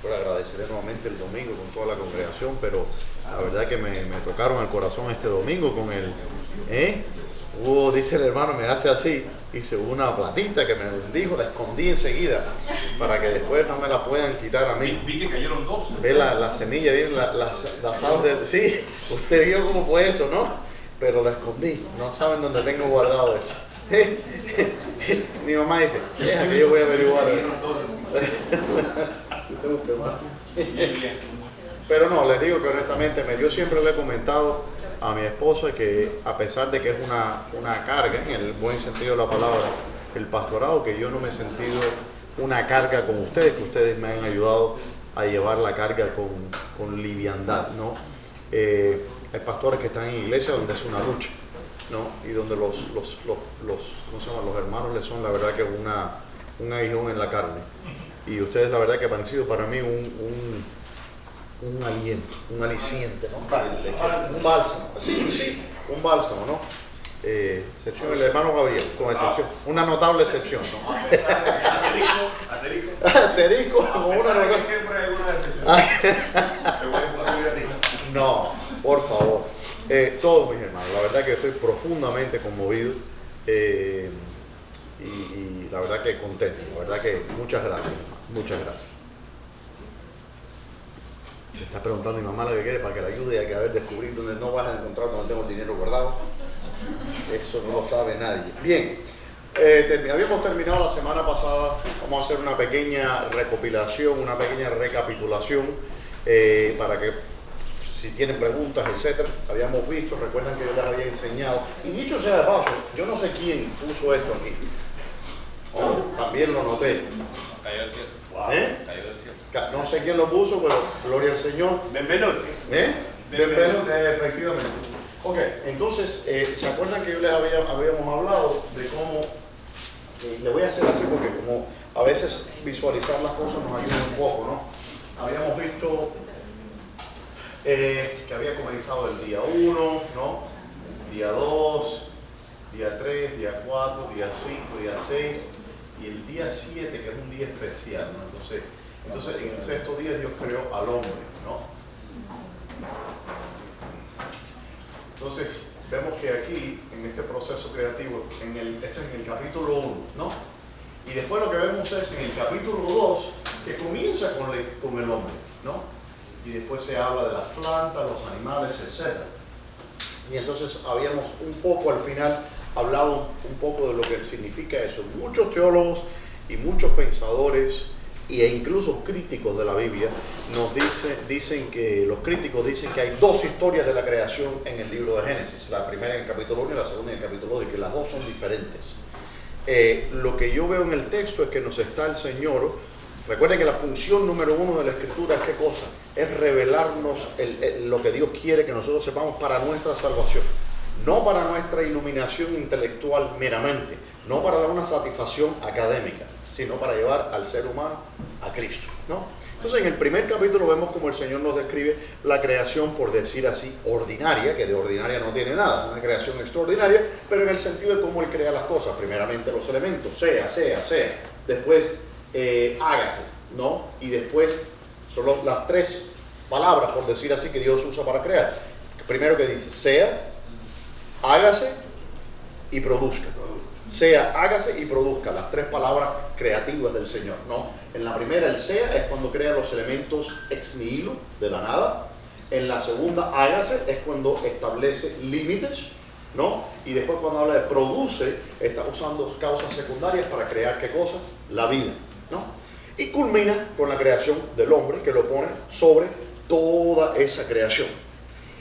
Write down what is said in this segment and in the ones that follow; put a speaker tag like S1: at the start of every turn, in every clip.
S1: Por agradecerle nuevamente el domingo con toda la congregación, pero la verdad que me tocaron el corazón este domingo con el, dice el hermano, me hace así, hice una platita que me bendijo, la escondí enseguida para que después no me la puedan quitar a mí.
S2: Vi que cayeron dos.
S1: Ve la semilla, bien las aves del... Sí, usted vio cómo fue eso, ¿no? Pero la escondí, no saben dónde tengo guardado eso. Mi mamá dice, deja que yo voy a averiguar. Pero no, les digo que honestamente, yo siempre le he comentado a mi esposa que a pesar de que es una carga, en el buen sentido de la palabra, el pastorado, que yo no me he sentido una carga con ustedes, que ustedes me han ayudado a llevar la carga con liviandad, ¿no? Hay pastores que están en iglesia donde es una lucha, ¿no? Y donde los ¿cómo se llama? Los hermanos les son la verdad que un aguijón en la carne. Y ustedes la verdad que han sido para mí un aliento, un aliciente, ¿no? Un bálsamo, sí, un bálsamo, ¿no? Excepción el hermano Gabriel, con excepción, una notable excepción, ¿no? Asterisco, como una notable.
S2: Siempre hay una excepción.
S1: No, por favor. Todos mis hermanos, la verdad que estoy profundamente conmovido y la verdad que contento, la verdad que muchas gracias, muchas gracias. Me está preguntando mi mamá lo que quiere para que la ayude a que descubrir dónde no vas a encontrar donde tengo el dinero guardado. Eso no lo sabe nadie. Bien, habíamos terminado la semana pasada, vamos a hacer una pequeña recopilación, una pequeña recapitulación para que si tienen preguntas, etcétera. Habíamos visto, recuerdan que yo les había enseñado, y dicho sea de paso, yo no sé quién puso esto aquí. También lo noté.
S2: Cayó del cielo.
S1: Wow.
S2: Cayó del cielo.
S1: No sé quién lo puso, pero gloria al Señor.
S2: Benvenuti.
S1: Benvenuti, efectivamente. Ok, entonces, ¿se acuerdan que yo les habíamos hablado de cómo, le voy a hacer así porque como a veces visualizar las cosas nos ayuda un poco, ¿no? Habíamos visto que había comenzado el día 1, ¿no? Día 2, día 3, día 4, día 5, día 6 y el día 7, que es un día especial, ¿no? Entonces en el sexto día Dios creó al hombre, ¿no? Entonces vemos que aquí, en este proceso creativo, esto es en el capítulo 1, ¿no? Y después lo que vemos es en el capítulo 2, que comienza con el hombre, ¿no? Y después se habla de las plantas, los animales, etc. Y entonces habíamos un poco al final hablado un poco de lo que significa eso. Muchos teólogos y muchos pensadores e incluso críticos de la Biblia nos dicen que los críticos dicen que hay dos historias de la creación en el libro de Génesis, la primera en el capítulo 1 y la segunda en el capítulo 2, y que las dos son diferentes. Lo que yo veo en el texto es que nos está el Señor. Recuerden que la función número 1 de la Escritura es ¿qué cosa? Es revelarnos lo que Dios quiere que nosotros sepamos para nuestra salvación. No para nuestra iluminación intelectual meramente, no para una satisfacción académica, sino para llevar al ser humano a Cristo, ¿no? Entonces en el primer capítulo vemos como el Señor nos describe la creación, por decir así, ordinaria, que de ordinaria no tiene nada, una creación extraordinaria, pero en el sentido de cómo Él crea las cosas. Primeramente los elementos, sea. Después hágase, ¿no? Y después son las tres palabras, por decir así, que Dios usa para crear. Primero que dice, sea, hágase y produzca. Sea, hágase y produzca, las tres palabras creativas del Señor, ¿no? En la primera, el sea, es cuando crea los elementos ex nihilo, de la nada. En la segunda, hágase, es cuando establece límites, ¿no? Y después cuando habla de produce, está usando causas secundarias para crear, ¿qué cosa? La vida, ¿no? Y culmina con la creación del hombre, que lo pone sobre toda esa creación.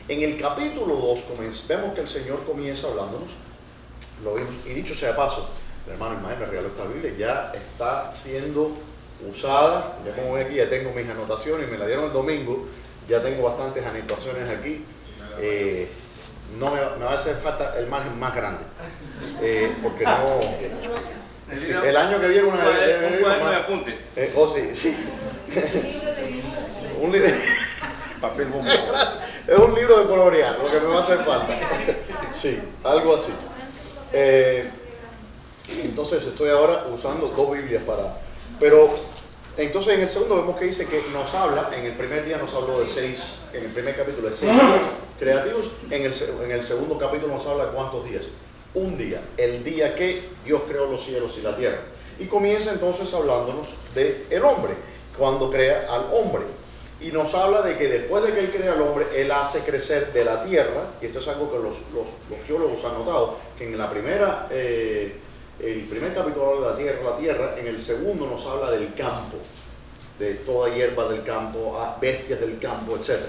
S1: En el capítulo 2 vemos que el Señor comienza hablándonos, lo vimos, y dicho sea de paso, el hermano Ismael me regaló esta Biblia, ya está siendo usada. Ya como ven aquí, ya tengo mis anotaciones, me la dieron el domingo, ya tengo bastantes anotaciones aquí. No me va a hacer falta el margen más grande, porque no... Sí, el año que viene un
S2: cuaderno de apunte.
S1: Sí. Un libro. Papel bomba. Es un libro de colorear, lo que me va a hacer falta. Sí, algo así. Entonces estoy ahora usando dos Biblias pero Entonces en el segundo vemos que dice que nos habla, en el primer día nos habló de 6, en el primer capítulo de 6 días creativos, en el segundo capítulo nos habla de cuántos días. Un día, el día que Dios creó los cielos y la tierra. Y comienza entonces hablándonos del hombre, cuando crea al hombre. Y nos habla de que después de que Él crea al hombre, Él hace crecer de la tierra, y esto es algo que los geólogos han notado, que en el primer capítulo habla de la tierra, en el segundo nos habla del campo, de toda hierba del campo, bestias del campo, etc.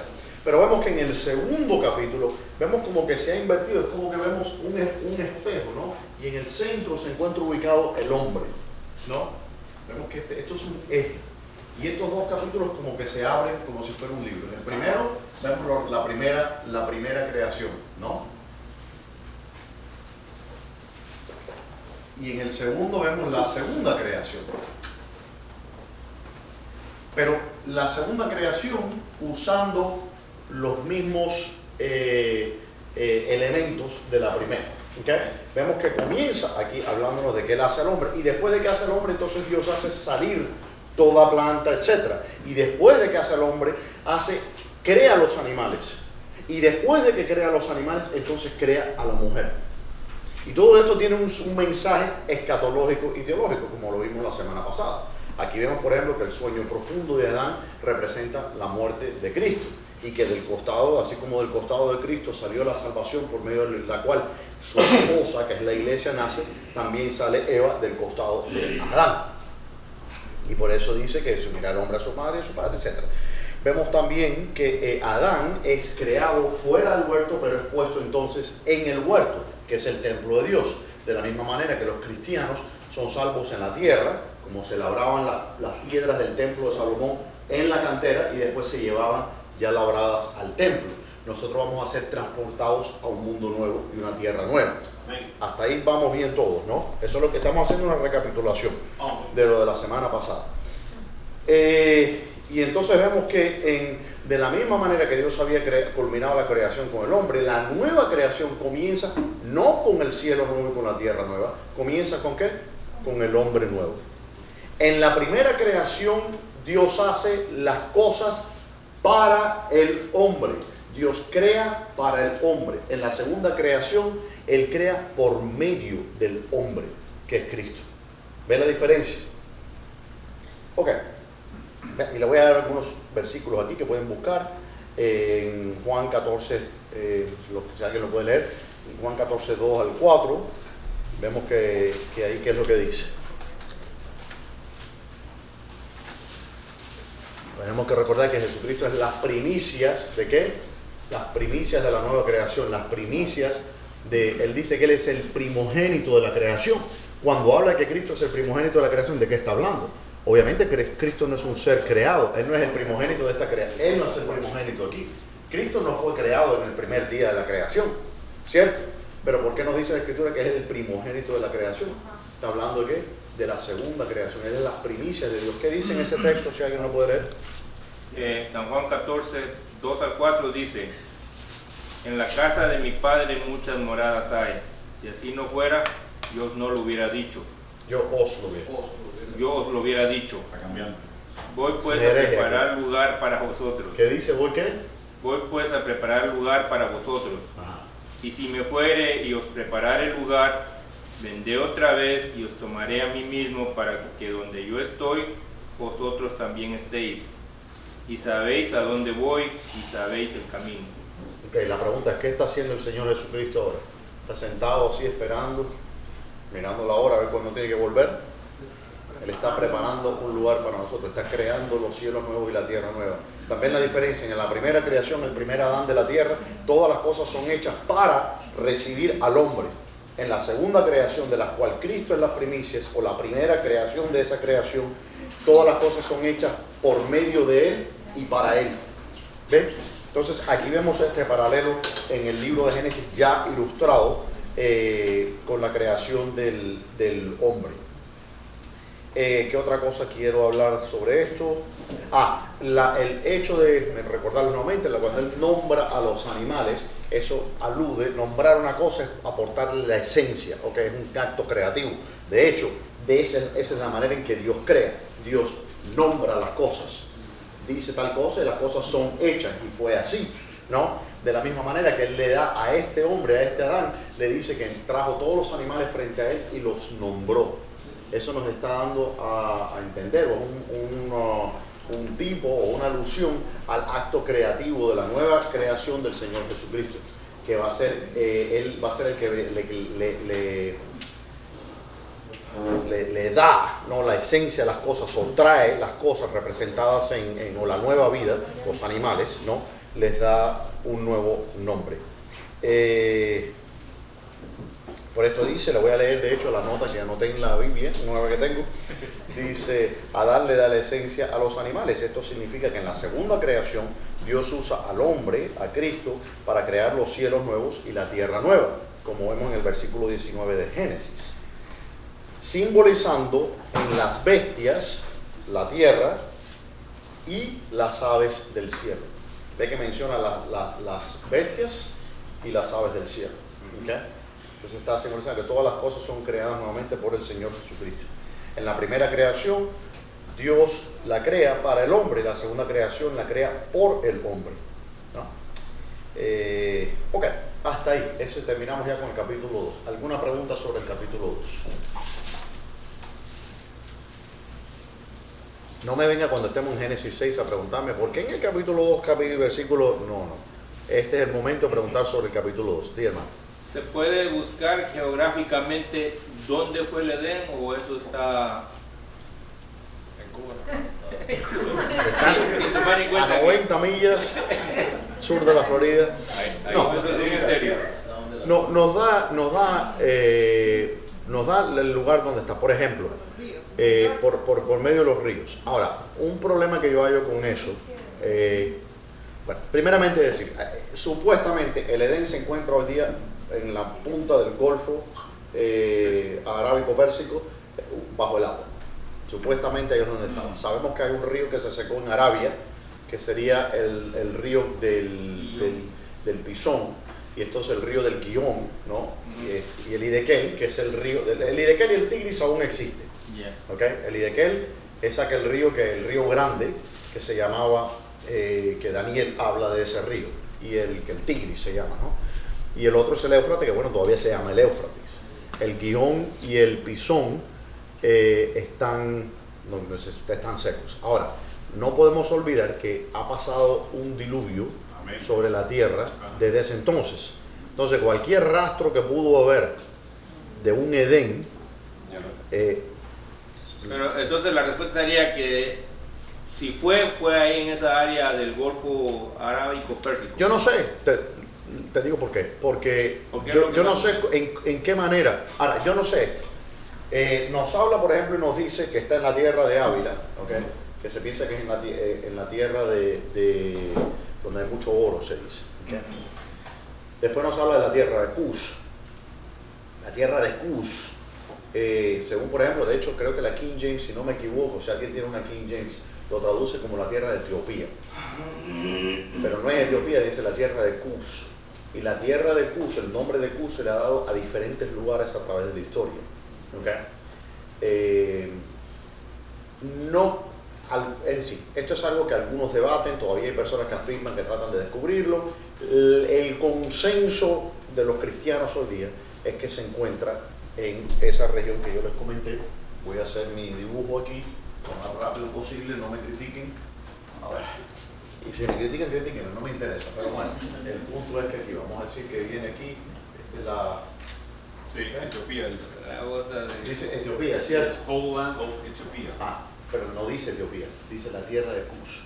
S1: Pero vemos que en el segundo capítulo, vemos como que se ha invertido, es como que vemos un espejo, ¿no? Y en el centro se encuentra ubicado el hombre, ¿no? Vemos que esto es un eje. Y estos dos capítulos como que se abren como si fuera un libro. En el primero vemos la primera creación, ¿no? Y en el segundo vemos la segunda creación. Pero la segunda creación usando los mismos elementos de la primera. ¿Okay? Vemos que comienza aquí hablándonos de que Él hace al hombre. Y después de que hace al hombre, entonces Dios hace salir toda planta, etc. Y después de que hace al hombre, crea los animales. Y después de que crea los animales, entonces crea a la mujer. Y todo esto tiene un mensaje escatológico y teológico, como lo vimos la semana pasada. Aquí vemos, por ejemplo, que el sueño profundo de Adán representa la muerte de Cristo. Y que del costado, así como del costado de Cristo salió la salvación por medio de la cual su esposa, que es la iglesia, nace, también sale Eva del costado de Adán. Y por eso dice que se unirá el hombre a su madre y a su padre, etc. Vemos también que Adán es creado fuera del huerto, pero es puesto entonces en el huerto, que es el templo de Dios. De la misma manera que los cristianos son salvos en la tierra, como se labraban las piedras del templo de Salomón en la cantera y después se llevaban ya labradas al templo. Nosotros vamos a ser transportados a un mundo nuevo y una tierra nueva. Amén. Hasta ahí vamos bien todos, ¿no? Eso es lo que estamos haciendo, una recapitulación de lo de la semana pasada. Y entonces vemos que de la misma manera que Dios había culminado la creación con el hombre, la nueva creación comienza no con el cielo nuevo y con la tierra nueva, comienza ¿con qué? Con el hombre nuevo. En la primera creación Dios hace las cosas para el hombre. Dios crea para el hombre. En la segunda creación, Él crea por medio del hombre, que es Cristo. ¿Ve la diferencia? Ok. Y le voy a dar algunos versículos aquí que pueden buscar. En Juan 14, si alguien lo puede leer, en Juan 14, 2 al 4, vemos que ahí qué es lo que dice. Tenemos que recordar que Jesucristo es las primicias ¿de qué? Las primicias de la nueva creación, las primicias Él dice que Él es el primogénito de la creación. Cuando habla de que Cristo es el primogénito de la creación, ¿de qué está hablando? Obviamente Cristo no es un ser creado, Él no es el primogénito de esta creación, Él no es el primogénito aquí. Cristo no fue creado en el primer día de la creación, ¿cierto? Pero ¿por qué nos dice la Escritura que es el primogénito de la creación? Está hablando de ¿qué? De la segunda creación, Él es las primicias de Dios. ¿Qué dice en ese texto, si alguien lo puede leer?
S2: San Juan 14, 2 al 4 dice: en la casa de mi Padre muchas moradas hay. Si así no fuera, Dios no lo hubiera dicho.
S1: Yo os lo hubiera dicho.
S2: Voy pues a preparar lugar para vosotros.
S1: ¿Qué dice? ¿Voy qué?
S2: Voy pues a preparar lugar para vosotros. Ajá. Y si me fuere y os preparare lugar, vendré otra vez y os tomaré a mí mismo, para que donde yo estoy, vosotros también estéis. Y sabéis a dónde voy y sabéis el camino.
S1: Ok, la pregunta es: ¿qué está haciendo el Señor Jesucristo ahora? ¿Está sentado así esperando, mirando la hora a ver cuándo tiene que volver? Él está preparando un lugar para nosotros, está creando los cielos nuevos y la tierra nueva. También la diferencia: en la primera creación, el primer Adán de la tierra, todas las cosas son hechas para recibir al hombre. En la segunda creación, de la cual Cristo es las primicias, o la primera creación de esa creación, todas las cosas son hechas por medio de Él y para Él. ¿Ven? Entonces aquí vemos este paralelo en el libro de Génesis ya ilustrado con la creación del hombre. ¿Qué otra cosa quiero hablar sobre esto? El hecho de recordarles nuevamente, cuando Él nombra a los animales, eso alude, nombrar una cosa es aportarle la esencia, ¿okay? Es un acto creativo. De hecho, esa es la manera en que Dios crea. Dios nombra las cosas. Dice tal cosa y las cosas son hechas, y fue así, ¿no? De la misma manera que Él le da a este hombre, a este Adán, le dice que trajo todos los animales frente a Él y los nombró. Eso nos está dando a entender un tipo o una alusión al acto creativo de la nueva creación del Señor Jesucristo, que va a ser, Él va a ser el que le da, ¿no?, la esencia de las cosas, o trae las cosas representadas o la nueva vida, los animales, ¿no?, les da un nuevo nombre. Por esto dice, le voy a leer de hecho la nota que anoté en la Biblia nueva que tengo. Dice, Adán le da la esencia a los animales. Esto significa que en la segunda creación Dios usa al hombre, a Cristo, para crear los cielos nuevos y la tierra nueva, como vemos en el versículo 19 de Génesis, simbolizando en las bestias, la tierra y las aves del cielo. Ve que menciona las bestias y las aves del cielo. ¿Okay? Entonces está simbolizando que todas las cosas son creadas nuevamente por el Señor Jesucristo. En la primera creación, Dios la crea para el hombre, la segunda creación la crea por el hombre, ¿no? Ok, hasta ahí. Eso terminamos ya con el capítulo 2. ¿Alguna pregunta sobre el capítulo 2? No me venga cuando estemos en Génesis 6 a preguntarme ¿por qué en el capítulo 2, versículo? No. Este es el momento de preguntar sobre el capítulo 2. Dí, hermano.
S2: ¿Se puede buscar geográficamente dónde fue el Edén o eso está
S3: En Cuba?
S2: sin tomar en cuenta
S1: A 90 millas sur de la Florida. No,
S2: eso es un misterio?
S1: Nos da el lugar donde está. Por ejemplo, por medio de los ríos. Ahora, un problema que yo hallo con eso, bueno, primeramente decir, supuestamente el Edén se encuentra hoy día en la punta del Golfo Arábico-Pérsico, bajo el agua. Supuestamente ahí es donde estaba. Sabemos que hay un río que se secó en Arabia, que sería el río del Pisón, y entonces el río del Gihón, ¿no? Y el Hiddekel, que es el río el Hiddekel y el Tigris aún existe. ¿Okay? El Hiddekel es aquel río el río grande, que se llamaba, que Daniel habla de ese río, y el Tigris se llama, ¿no? Y el otro es el Éufrates, que bueno, todavía se llama el Éufrates. El Gihón y el Pisón están secos. Ahora, no podemos olvidar que ha pasado un diluvio sobre la tierra desde ese entonces. Entonces, cualquier rastro que pudo haber de un Edén,
S2: pero entonces la respuesta sería que si fue ahí en esa área del Golfo Arábico-Pérsico.
S1: Yo no sé, te digo por qué. Porque yo no sé en qué manera. Ahora, yo no sé. Nos habla, por ejemplo, y nos dice que está en la tierra de Ávila, ¿okay? Que se piensa que es en la tierra de donde hay mucho oro, se dice. ¿Okay? Después nos habla de la tierra de Cus. La tierra de Cus, según por ejemplo, de hecho creo que la King James, si no me equivoco, si alguien tiene una King James, lo traduce como la tierra de Etiopía. Pero no es Etiopía, dice la tierra de Cus. Y la tierra de Cus, el nombre de Cus se le ha dado a diferentes lugares a través de la historia. ¿Okay? Es decir, esto es algo que algunos debaten, todavía hay personas que afirman, que tratan de descubrirlo. El consenso de los cristianos hoy día es que se encuentra en esa región que yo les comenté. Voy a hacer mi dibujo aquí lo más rápido posible, no me critiquen. A ver. Y si me critican, no me interesa. Pero bueno, el punto es que aquí, vamos a decir que viene aquí,
S3: Sí, Etiopía dice.
S2: La bota de...
S1: Dice Etiopía, ¿cierto?
S3: Whole land of Ethiopia.
S1: Pero no dice Etiopía, dice la tierra de Cus.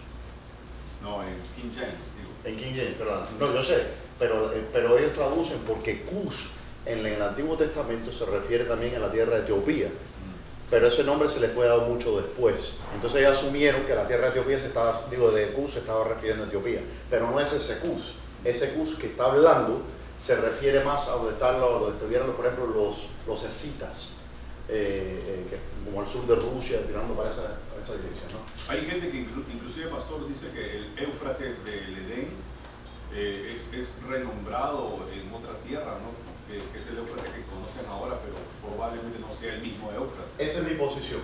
S3: No, en King James, digo.
S1: En King James, perdón. No, yo sé, pero ellos traducen porque Cus en el Antiguo Testamento se refiere también a la tierra de Etiopía. Pero ese nombre se le fue dado mucho después. Entonces ellos asumieron que la tierra de Etiopía de Cus se estaba refiriendo a Etiopía. Pero no es ese Cus. Ese Cus que está hablando se refiere más a donde estuvieron, por ejemplo, los escitas, como al sur de Rusia, tirando para esa dirección, ¿no?
S3: Hay gente que inclusive, pastor, dice que el Éufrates del Edén es renombrado en otra tierra, ¿no? Que es el Éufrates que conocen ahora, pero probablemente no sea el mismo Éufrates.
S1: Esa es mi posición.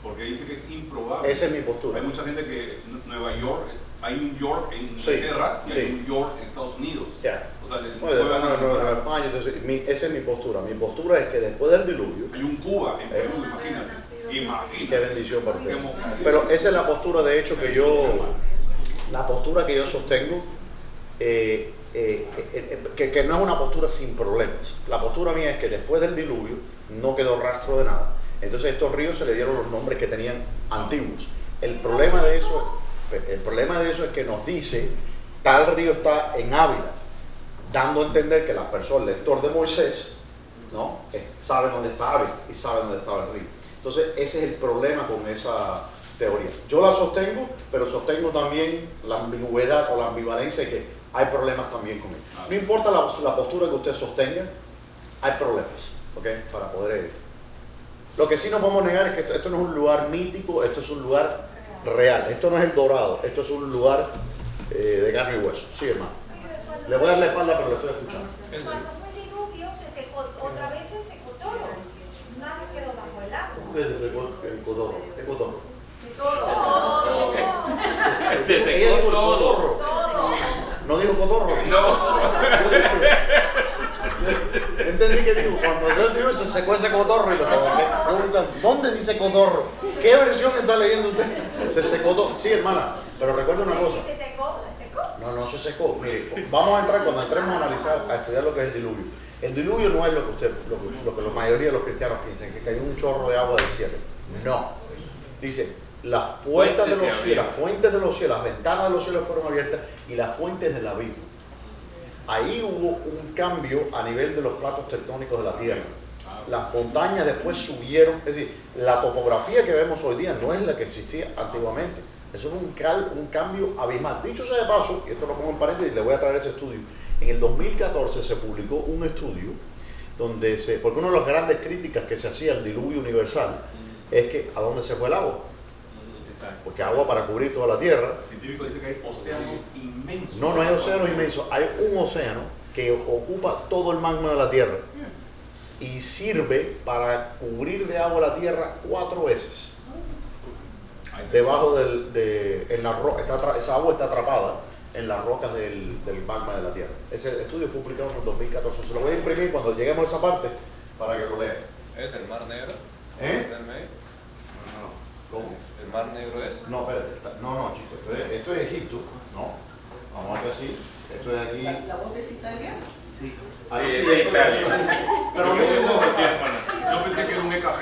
S3: Porque dice que es improbable.
S1: Esa es mi postura.
S3: Hay mucha gente que Nueva York, hay un York en
S1: Sí,
S3: Inglaterra y
S1: sí.
S3: hay un York en Estados Unidos.
S1: Ya.
S3: O sea,
S1: Bueno, en España, entonces, esa es mi postura. Mi postura es que después del diluvio,
S3: hay un Cuba en Perú, imagínate.
S1: qué bendición para usted.
S3: Hemos-
S1: Pero esa es la postura, de hecho, que yo sostengo, que no es una postura sin problemas. La postura mía es que después del diluvio no quedó rastro de nada. Entonces estos ríos se le dieron los nombres que tenían antiguos. El problema de eso es que nos dice, tal río está en Ávila, dando a entender que la persona, el lector de Moisés, ¿no? Sabe dónde está Ávila y sabe dónde estaba el río. Entonces ese es el problema con esa teoría. Yo la sostengo, pero sostengo también la ambigüedad o la ambivalencia de que hay problemas también con ella. No importa la postura que usted sostenga, hay problemas, ¿ok? Para poder... Lo que sí no podemos negar es que esto no es un lugar mítico, esto es un lugar real. Esto no es el Dorado, esto es un lugar de carne y hueso. Sí, hermano. Le voy a dar la espalda, pero lo estoy escuchando.
S4: Cuando fue el diluvio, se secó, otra vez se secó todo. Nada quedó bajo el agua.
S1: Se secó el cotorro. ¿Qué cotorro?
S2: Se secó
S1: Ella dijo el
S2: todo.
S1: cotorro. ¿No dijo cotorro?
S2: No.
S1: ¿Qué dice? Entendí que dijo, cuando yo digo se secó ese cotorro y me preguntan, ¿dónde dice cotorro? ¿Qué versión está leyendo usted? Se secó todo. Sí, hermana, pero recuerda una cosa.
S4: Se secó, se secó.
S1: No se secó. Mire, vamos a entrar, cuando entremos a analizar, a estudiar lo que es el diluvio. El diluvio no es lo que la mayoría de los cristianos piensan, que cayó un chorro de agua del cielo. No. Dice, las puertas de los cielos, las fuentes de los cielos, las ventanas de los cielos fueron abiertas y las fuentes del abismo. Ahí hubo un cambio a nivel de los platos tectónicos de la tierra. Las montañas después subieron, es decir, la topografía que vemos hoy día no es la que existía antiguamente. Eso fue un cambio abismal. Dicho sea de paso, y esto lo pongo en paréntesis, le voy a traer ese estudio. En el 2014 se publicó un estudio donde porque una de las grandes críticas que se hacía al diluvio universal es que ¿a dónde se fue el agua? Porque agua para cubrir toda la tierra.
S3: El científico dice que hay océanos inmensos.
S1: No hay océanos inmensos, hay un océano que ocupa todo el magma de la tierra y sirve para cubrir de agua la tierra 4 veces. Debajo esa agua está atrapada en las rocas del magma de la tierra. Ese estudio fue publicado en el 2014. Se lo voy a imprimir cuando lleguemos a esa parte para que lo lean.
S5: ¿Es el Mar Negro?
S1: ¿Eh?
S5: ¿Está en medio?
S1: ¿Cómo?
S5: ¿El Mar Negro es?
S1: No, espérate. No, chicos. Esto es Egipto. No. Vamos a ver así. Esto es aquí.
S6: ¿La boca es italiana?
S3: Sí.
S1: Ahí
S2: Sí,
S1: sí,
S2: es
S1: esto
S2: Italia.
S1: Pero miren eso.
S3: Yo pensé que era un EKG.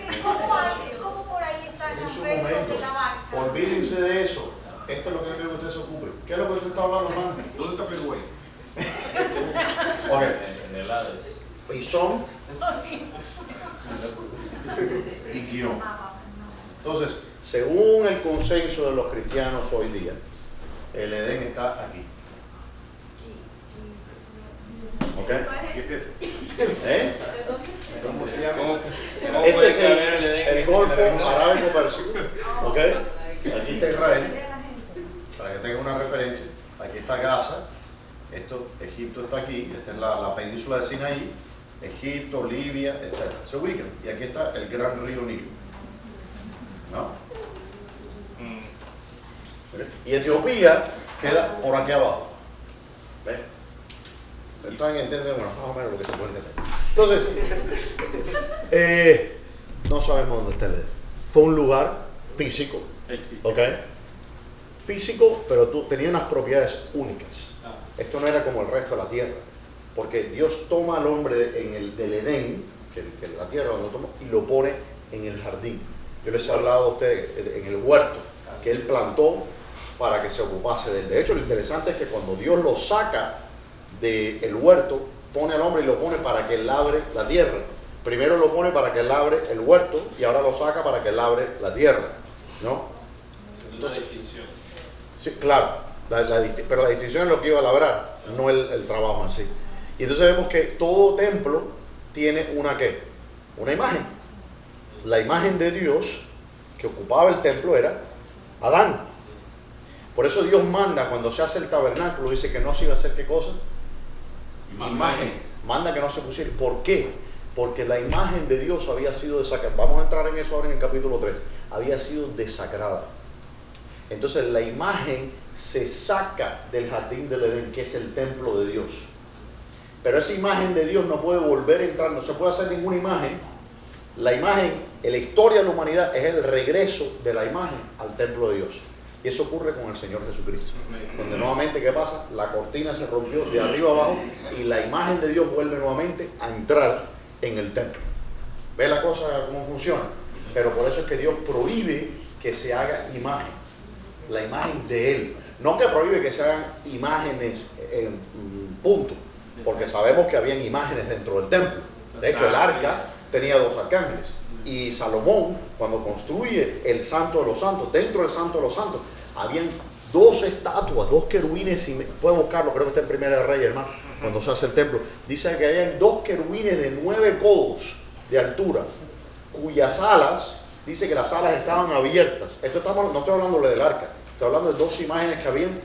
S4: Pero ¿cómo por ahí están
S1: En
S4: los
S1: su
S4: restos
S1: momento.
S4: de la barca?
S1: Olvídense de eso. Esto es lo que yo quiero que usted se ocupe. ¿Qué es lo que usted está hablando, hermano?
S3: ¿Dónde está Perú ahí?
S1: Ok.
S5: En el Hades.
S1: Pisón y guión. Entonces, según el consenso de los cristianos hoy día, el Edén está aquí. ¿Ok? ¿Eh?
S2: ¿Cómo
S1: Este
S2: puede
S1: es
S2: caber el Edén?
S1: el Golfo Arábico Persio. ¿Ok? Aquí está Israel, para que tengan una referencia. Aquí está Gaza. Egipto está aquí. Esta es la península de Sinaí. Egipto, Libia, etc. Se ubican. Y aquí está el gran río Nilo. ¿No? Y Etiopía queda por aquí abajo. ¿Ves? Están entendiendo, bueno, más o menos lo que se puede entender. Entonces, no sabemos dónde está el Edén. Fue un lugar físico,
S2: Existe.
S1: ¿ok? Físico, pero tenía unas propiedades únicas. Esto no era como el resto de la tierra, porque Dios toma al hombre del Edén, que la tierra lo toma, y lo pone en el jardín. Yo les he hablado a ustedes en el huerto, que Él plantó para que se ocupase de él. De hecho, lo interesante es que cuando Dios lo saca del huerto, pone al hombre y lo pone para que él labre la tierra. Primero lo pone para que él labre el huerto y ahora lo saca para que él labre la tierra, ¿no? Entonces, sí, claro, pero la distinción es lo que iba a labrar, no el trabajo en sí. Y entonces vemos que todo templo tiene una imagen. La imagen de Dios que ocupaba el templo era Adán. Por eso Dios manda, cuando se hace el tabernáculo, dice que no se iba a hacer ¿qué cosa? Imágenes. Manda que no se pusiera. ¿Por qué? Porque la imagen de Dios había sido desacrada. Vamos a entrar en eso ahora en el capítulo 3. Había sido desacrada. Entonces la imagen se saca del jardín del Edén, que es el templo de Dios. Pero esa imagen de Dios no puede volver a entrar, no se puede hacer ninguna imagen. La imagen, en la historia de la humanidad, es el regreso de la imagen al templo de Dios. Y eso ocurre con el Señor Jesucristo. Donde nuevamente, ¿qué pasa? La cortina se rompió de arriba abajo y la imagen de Dios vuelve nuevamente a entrar en el templo. ¿Ve la cosa cómo funciona? Pero por eso es que Dios prohíbe que se haga imagen. La imagen de Él. No que prohíbe que se hagan imágenes en punto. Porque sabemos que habían imágenes dentro del templo. De hecho, el arca tenía 2 arcángeles. Y Salomón, cuando construye el Santo de los Santos, dentro del Santo de los Santos, habían 2 estatuas, 2 querubines. Pueden buscarlo, creo que está en Primera de Reyes, hermano, cuando se hace el templo. Dice que habían 2 querubines de 9 codos de altura, cuyas alas, dice que las alas estaban abiertas. No estoy hablando del arca, estoy hablando de 2 imágenes que habían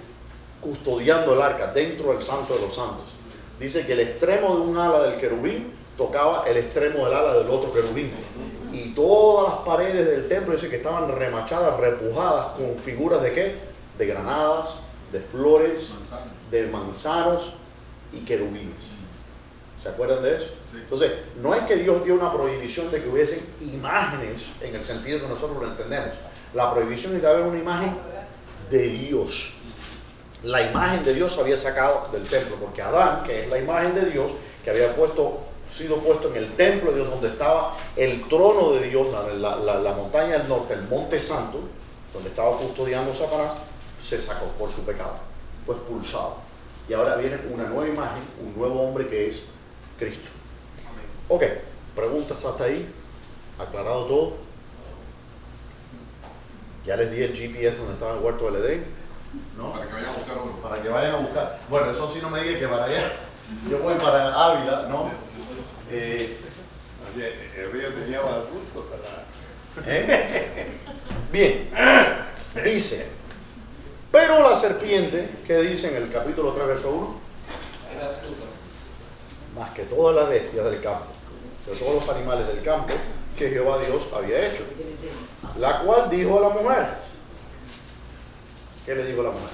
S1: custodiando el arca dentro del Santo de los Santos. Dice que el extremo de un ala del querubín tocaba el extremo del ala del otro querubín. Y todas las paredes del templo dice que estaban remachadas, repujadas con figuras de ¿qué? De granadas, de flores, de manzanos y querubines. ¿Se acuerdan de eso?
S3: Sí.
S1: Entonces, no es que Dios dio una prohibición de que hubiesen imágenes en el sentido que nosotros lo entendemos. La prohibición es de haber una imagen de Dios. La imagen de Dios se había sacado del templo, porque Adán, que es la imagen de Dios, que había sido puesto en el templo de Dios, donde estaba el trono de Dios, la montaña del norte, el monte santo, donde estaba custodiando Satanás, se sacó por su pecado, fue expulsado. Y ahora viene una nueva imagen, un nuevo hombre que es Cristo. Ok, preguntas hasta ahí, aclarado todo. Ya les di el GPS donde estaba el huerto del Edén, ¿no?
S3: Para que vayan a buscar uno.
S1: Para que vayan a buscar. Bueno, eso sí no me diga que para allá. Yo voy para Ávila, ¿no?
S6: El río tenía adultos.
S1: Bien, dice, pero la serpiente, ¿qué dice en el capítulo 3, verso 1?
S5: Era astuto.
S1: Más que todas las bestias del campo, de todos los animales del campo que Jehová Dios había hecho. La cual dijo a la mujer. ¿Qué le dijo a la mujer?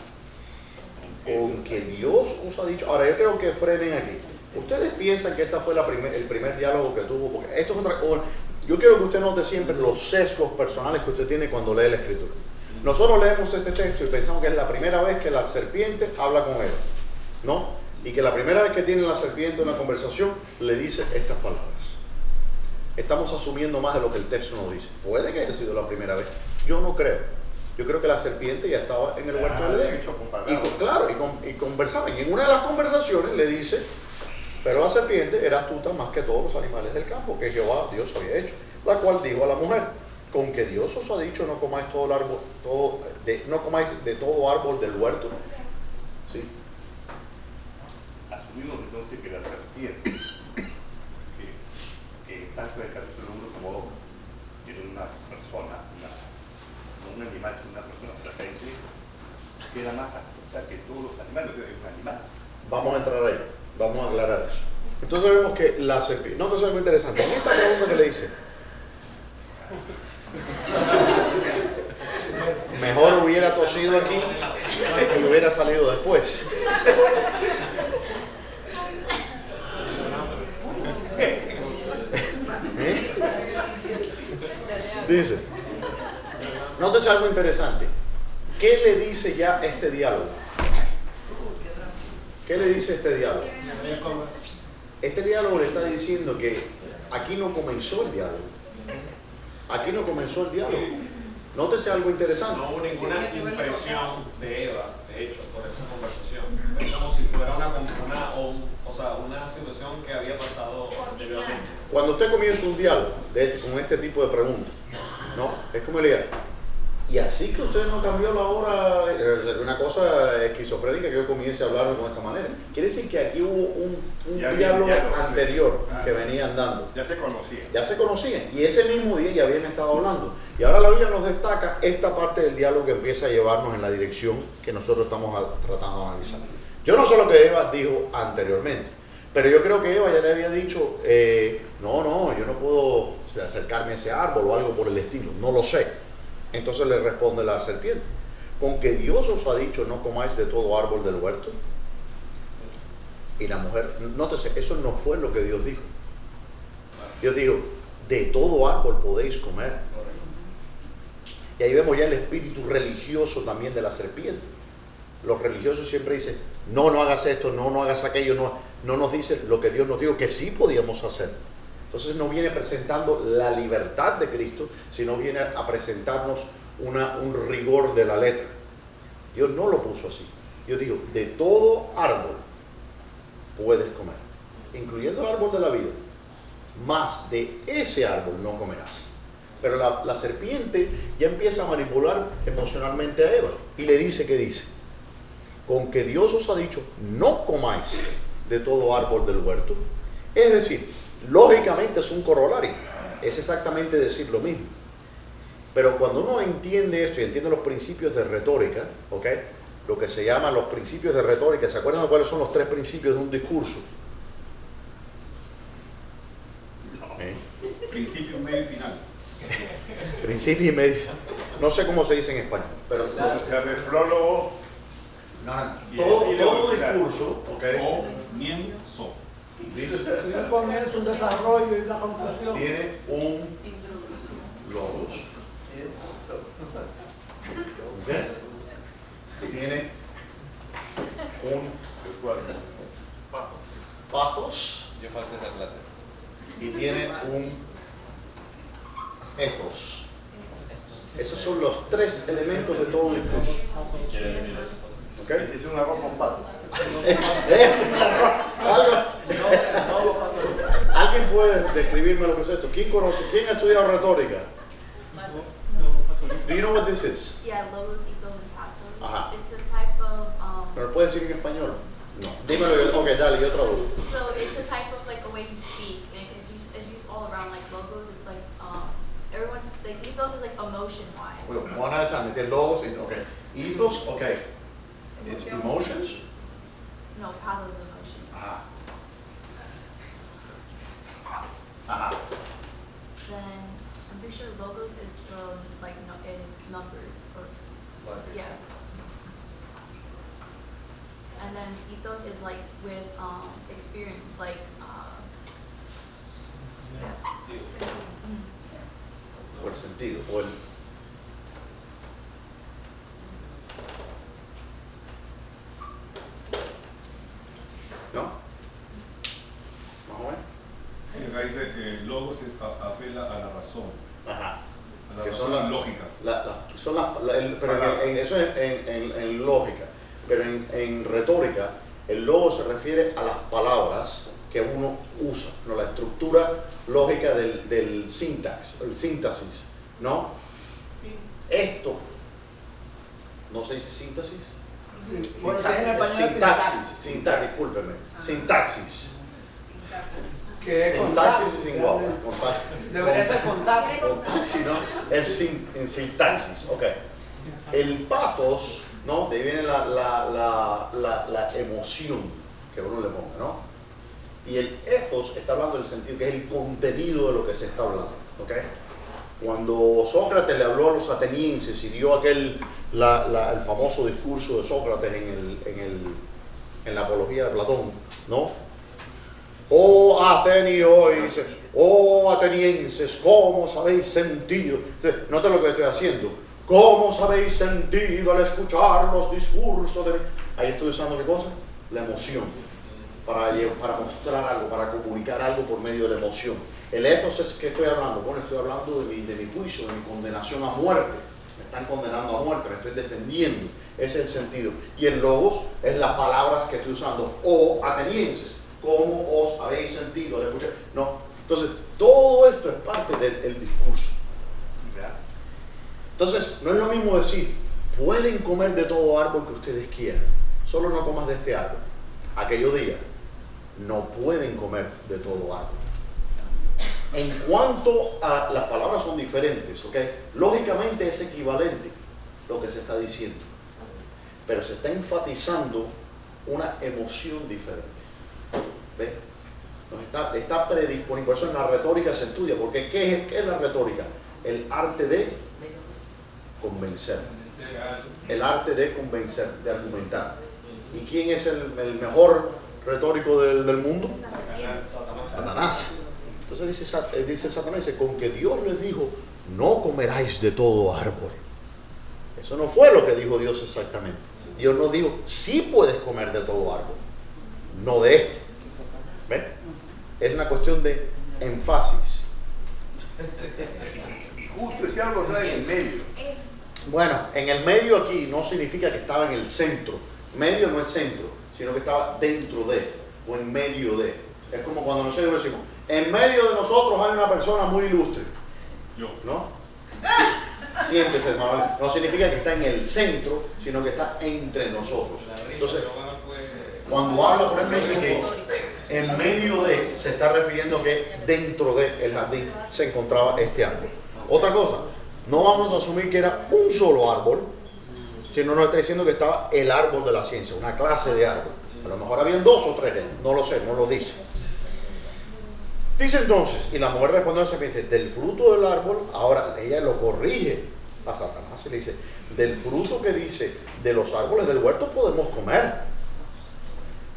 S1: Con que Dios os ha dicho. Ahora yo creo que frenen aquí. Ustedes piensan que esta fue el primer diálogo que tuvo, porque esto es otra cosa. Yo quiero que usted note siempre los sesgos personales que usted tiene cuando lee la Escritura. Nosotros leemos este texto y pensamos que es la primera vez que la serpiente habla con Eva, ¿no? Y que la primera vez que tiene la serpiente una conversación le dice estas palabras. Estamos asumiendo más de lo que el texto nos dice. Puede que haya sido la primera vez. Yo no creo. Yo creo que la serpiente ya estaba en el huerto del Edén. Y conversaban. Y en una de las conversaciones le dice, pero la serpiente era astuta más que todos los animales del campo que Jehová Dios había hecho. La cual dijo a la mujer, con que Dios os ha dicho, no comáis todo el árbol, no comáis de todo árbol del huerto. ¿Sí?
S6: Asumimos entonces que la serpiente, que tanto en el capítulo 1 como 2, era una persona, no un animal, una persona serpiente, que era más astuta que todos los animales, que es un animal.
S1: Vamos a entrar ahí, vamos a aclarar eso. Entonces vemos que la serpiente, no, es muy interesante. En esta pregunta que le hice, mejor hubiera tosido aquí y hubiera salido después. Dice, nótese algo interesante. ¿Qué le dice ya este diálogo? ¿Qué le dice este diálogo? Este diálogo le está diciendo que aquí no comenzó el diálogo. Aquí no comenzó el diálogo. Nótese algo interesante.
S7: No hubo ninguna impresión de Eva, de hecho, por esa conversación. Es como si fuera una situación que había pasado anteriormente.
S1: Cuando usted comienza un diálogo con este tipo de preguntas, ¿no? Es como le diga, y así que usted no cambió la hora, una cosa esquizofrénica que yo comience a hablar con esa manera. Quiere decir que aquí hubo un diálogo anterior que venían dando.
S6: Ya se conocían.
S1: Ya se conocían y ese mismo día ya habían estado hablando. Y ahora la Biblia nos destaca esta parte del diálogo que empieza a llevarnos en la dirección que nosotros estamos tratando de analizar. Yo no sé lo que Eva dijo anteriormente, Pero yo creo que Eva ya le había dicho, no, yo no puedo acercarme a ese árbol o algo por el estilo, no lo sé. Entonces le responde la serpiente, con que Dios os ha dicho no comáis de todo árbol del huerto. Y la mujer, nótese, eso no fue lo que Dios dijo. Dios dijo, de todo árbol podéis comer. Y ahí vemos ya el espíritu religioso también de la serpiente. Los religiosos siempre dicen, no hagas esto, no hagas aquello, no nos dice lo que Dios nos dijo que sí podíamos hacer. Entonces no viene presentando la libertad de Cristo, sino viene a presentarnos un rigor de la letra. Dios no lo puso así. Dios dijo, de todo árbol puedes comer, incluyendo el árbol de la vida, mas de ese árbol no comerás. Pero la serpiente ya empieza a manipular emocionalmente a Eva y le dice, ¿qué dice? Con que Dios os ha dicho, no comáis de todo árbol del huerto. Es decir, lógicamente es un corolario, es exactamente decir lo mismo. Pero cuando uno entiende esto y entiende los principios de retórica, ¿ok? Lo que se llaman los principios de retórica, ¿se acuerdan de cuáles son los 3 principios de un discurso?
S3: Principio, medio y final.
S1: Principio y medio. No sé cómo se dice en español, pero
S6: El prólogo.
S1: todo discurso, ¿ok?
S3: Comienzo.
S8: Un comienzo, un desarrollo y una conclusión.
S1: Tiene un logos. ¿Ok? Tiene un pathos
S5: Yo falté esa clase.
S1: y tiene un ethos. Esos son los 3 elementos de todo un discurso.
S5: Quiere decir eso.
S1: ¿Ok?
S6: Es un arroz con pato.
S1: ¿Alguien puede describirme lo que es esto? ¿Quién conoce? ¿Quién ha estudiado retórica? Do you know what this is?
S9: Yeah, logos, ethos, and pathos.
S1: Ajá.
S9: It's a type of
S1: ¿Me lo puede decir en español? No. Dímelo yo. Ok, dale, yo traduzco.
S9: so it's a type of like a way you speak, and it's used all around. Like logos is like everyone like ethos is like emotion wise.
S1: Well, one at a time. The logos is okay. Ethos, okay. It's emotions.
S9: No, pathos is emotion.
S1: Ajá. Ajá.
S9: Then I'm pretty sure logos is the like is numbers or yeah. And then ethos is like with experience, like
S1: O el sentido, o el... ¿No? ¿Más o menos?
S3: Sí, acá dice logos apela a la razón,
S1: Ajá.
S3: a la
S1: Que
S3: razón
S1: son las-
S3: lógica.
S1: Son pero eso es en lógica, pero en retórica el logo se refiere a las palabras que uno usa, ¿no? La estructura lógica del sintax, el síntesis, ¿no?
S8: Sí.
S1: Esto, ¿no se dice síntesis?
S8: Sí. Bueno, si es en español,
S1: Sintaxis, discúlpeme, sintaxis.
S8: que es
S1: Sintaxis es sin guagua,
S8: realmente.
S1: contacto.
S8: Debería ser contacto.
S1: Contaxi, ¿no? En sintaxis, ok. El pathos, ¿no? De ahí viene la emoción que uno le ponga, ¿no? Y el ethos está hablando del sentido, que es el contenido de lo que se está hablando, ¿ok? Cuando Sócrates le habló a los atenienses y dio el famoso discurso de Sócrates en la apología de Platón, ¿no? Oh Atenio, y dice, oh atenienses, ¿cómo os habéis sentido? Entonces, nota lo que estoy haciendo. ¿Cómo os habéis sentido al escuchar los discursos de mí? Ahí estoy usando ¿qué cosa? La emoción. Para mostrar algo, para comunicar algo por medio de la emoción. El ethos es que estoy hablando. Bueno, estoy hablando de mi juicio, de mi condenación a muerte. Me están condenando a muerte, me estoy defendiendo. Ese es el sentido. Y el logos es las palabras que estoy usando. Oh atenienses, ¿cómo os habéis sentido al escuchar? No. Entonces, todo esto es parte del discurso. Entonces, no es lo mismo decir, pueden comer de todo árbol que ustedes quieran, solo no comas de este árbol. Aquello día, no pueden comer de todo árbol. En cuanto a las palabras son diferentes, ¿ok? Lógicamente es equivalente lo que se está diciendo, pero se está enfatizando una emoción diferente. ¿Ves? Está predisponible. Por eso en la retórica se estudia. Porque ¿qué es la retórica? El arte de convencer. El arte de convencer, de argumentar. ¿Y quién es el mejor retórico del mundo? Satanás. Entonces dice Satanás, dice, con que Dios les dijo, no comeráis de todo árbol. Eso no fue lo que dijo Dios exactamente. Dios no dijo, sí puedes comer de todo árbol, no de este. ¿Ves? Es una cuestión de énfasis.
S6: Y justo ese árbol está en el medio.
S1: Bueno, en el medio aquí no significa que estaba en el centro. Medio no es centro, sino que estaba dentro de, o en medio de. Es como cuando nosotros decimos, en medio de nosotros hay una persona muy ilustre.
S3: Yo.
S1: ¿No? Siéntese, hermano. No significa que está en el centro, sino que está entre nosotros. Entonces, cuando habla, por ejemplo, dice que en medio de, se está refiriendo que dentro del jardín se encontraba este árbol. Otra cosa, no vamos a asumir que era un solo árbol, sino nos está diciendo que estaba el árbol de la ciencia, una clase de árbol. A lo mejor habían 2 o 3 de ellos, no lo sé, no lo dice. Dice entonces, y la mujer respondió y dice, del fruto del árbol, ahora ella lo corrige a Satanás y le dice, del fruto que dice, de los árboles del huerto podemos comer,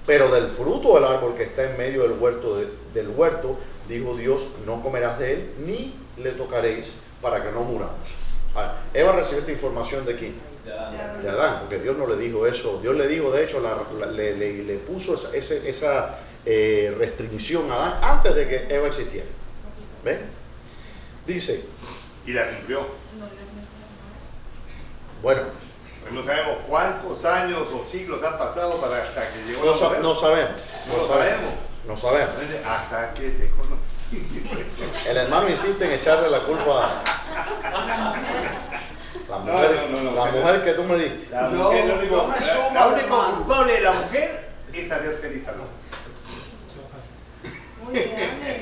S1: pero del fruto del árbol que está en medio del huerto, dijo Dios, no comerás de él, ni le tocaréis para que no muramos. Ahora, Eva recibió esta información de quién? De Adán, porque Dios no le dijo eso. Dios le dijo, de hecho, le puso esa restricción a Adán antes de que Eva existiera. ¿Ves? Dice.
S6: Y la cumplió.
S1: Bueno.
S6: Pues no sabemos cuántos años o siglos han pasado para hasta que llegó la mujer.
S1: No sabemos. No sabemos.
S6: Hasta que te conocí.
S1: El hermano insiste en echarle la culpa a la mujer que tú me diste.
S6: La mujer, la única culpable de la mujer es a Dios feliz.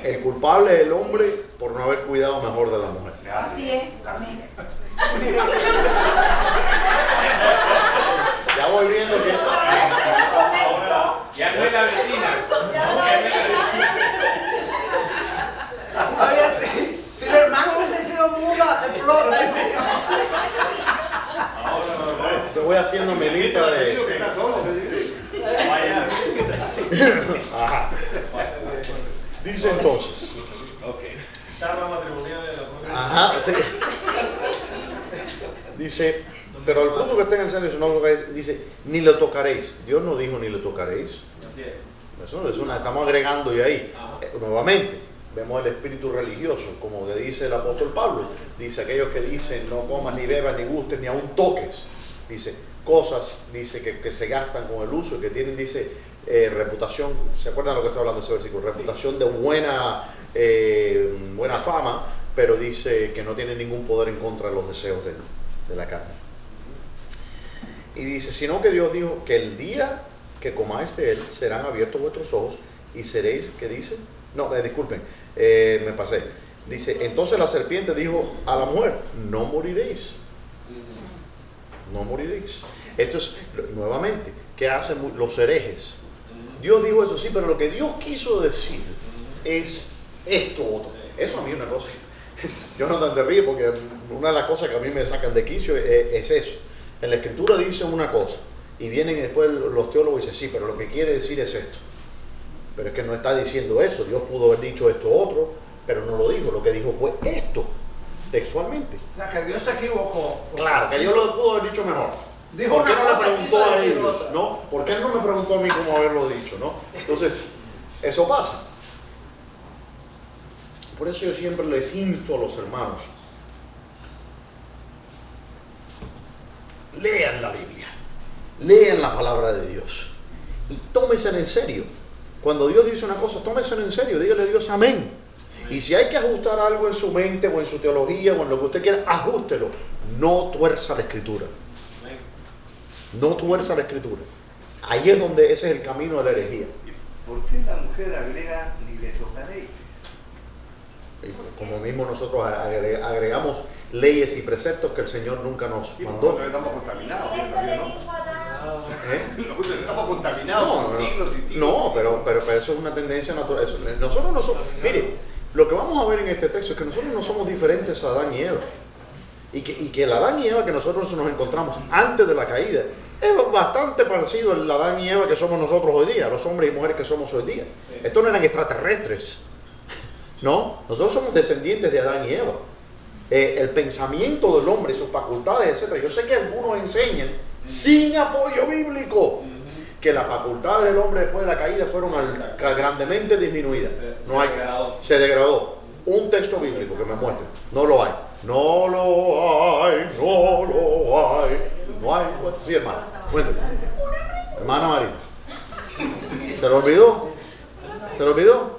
S1: El culpable es el hombre por no haber cuidado mejor de la mujer.
S4: Así es. Amén.
S1: Ya voy viendo que...
S2: Ya no es la vecina.
S8: Oye, si el hermano hubiese sido muda, explota.
S1: Yo voy haciendo mi lista de... Ajá. Dice entonces.
S7: Charla matrimonial de la próxima.
S1: Ajá, sí. Dice, pero el fruto que está en el centro, no lo tocaréis, dice, ni lo tocaréis. Dios no dijo ni lo tocaréis.
S7: Así es.
S1: Eso estamos agregando y ahí. Nuevamente, vemos el espíritu religioso, como le dice el apóstol Pablo. Dice, aquellos que dicen, no comas, ni bebas, ni gustes, ni aún toques. Dice, cosas, dice, que se gastan con el uso y que tienen, dice, reputación. ¿Se acuerdan de lo que estoy hablando de ese versículo? Reputación de buena fama, pero dice que no tiene ningún poder en contra de los deseos de la carne. Y dice, sino que Dios dijo que el día que comáis de él serán abiertos vuestros ojos y seréis, ¿qué dice? No, disculpen, me pasé. Dice, entonces la serpiente dijo a la mujer, no moriréis. No moriréis. Esto es, nuevamente, ¿qué hacen los herejes? Dios dijo eso, sí, pero lo que Dios quiso decir es esto otro. Eso a mí es una cosa. Yo no te río porque una de las cosas que a mí me sacan de quicio es eso. En la escritura dice una cosa y vienen después los teólogos y dicen, sí, pero lo que quiere decir es esto. Pero es que no está diciendo eso. Dios pudo haber dicho esto otro, pero no lo dijo. Lo que dijo fue esto, textualmente.
S8: O sea, que Dios se equivocó.
S1: Claro, que Dios lo pudo haber dicho mejor.
S8: Dijo
S1: ¿Por qué
S8: una
S1: no le
S8: cosa y
S1: preguntó
S8: quiso
S1: a
S8: decir
S1: ellos?
S8: otra.
S1: ¿No? ¿Por qué no me preguntó a mí cómo haberlo dicho? ¿No? Entonces, eso pasa. Por eso yo siempre les insto a los hermanos, lean la Biblia, lean la palabra de Dios y tómensela en serio. Cuando Dios dice una cosa, tómensela en serio, dígale a Dios amén. Y si hay que ajustar algo en su mente o en su teología o en lo que usted quiera, ajústelo. No tuerza la escritura. No tuerza la escritura. Ahí es donde ese es el camino de la herejía.
S6: ¿Por qué la mujer agrega ni le tocaréis?
S1: Como mismo nosotros agregamos leyes y preceptos que el Señor nunca nos mandó.
S6: Nosotros estamos contaminados.
S4: Eso le dijo a Adán.
S1: ¿Eh?
S6: Nosotros estamos contaminados.
S1: No. No, pero eso es una tendencia natural. Nosotros no somos. Mire, lo que vamos a ver en este texto es que nosotros no somos diferentes a Adán y Eva. Y que el Adán y Eva que nosotros nos encontramos antes de la caída es bastante parecido al Adán y Eva que somos nosotros hoy día, los hombres y mujeres que somos hoy día. Estos no eran extraterrestres. No, nosotros somos descendientes de Adán y Eva. El pensamiento del hombre, sus facultades, etc. Yo sé que algunos enseñan, sin apoyo bíblico, que las facultades del hombre después de la caída fueron grandemente disminuidas. Se degradó. Un texto bíblico que me muestre. No lo hay. No lo hay. No lo hay. No hay. Sí, hermana. Cuéntame. Hermana María. ¿Se lo olvidó? ¿Se lo olvidó?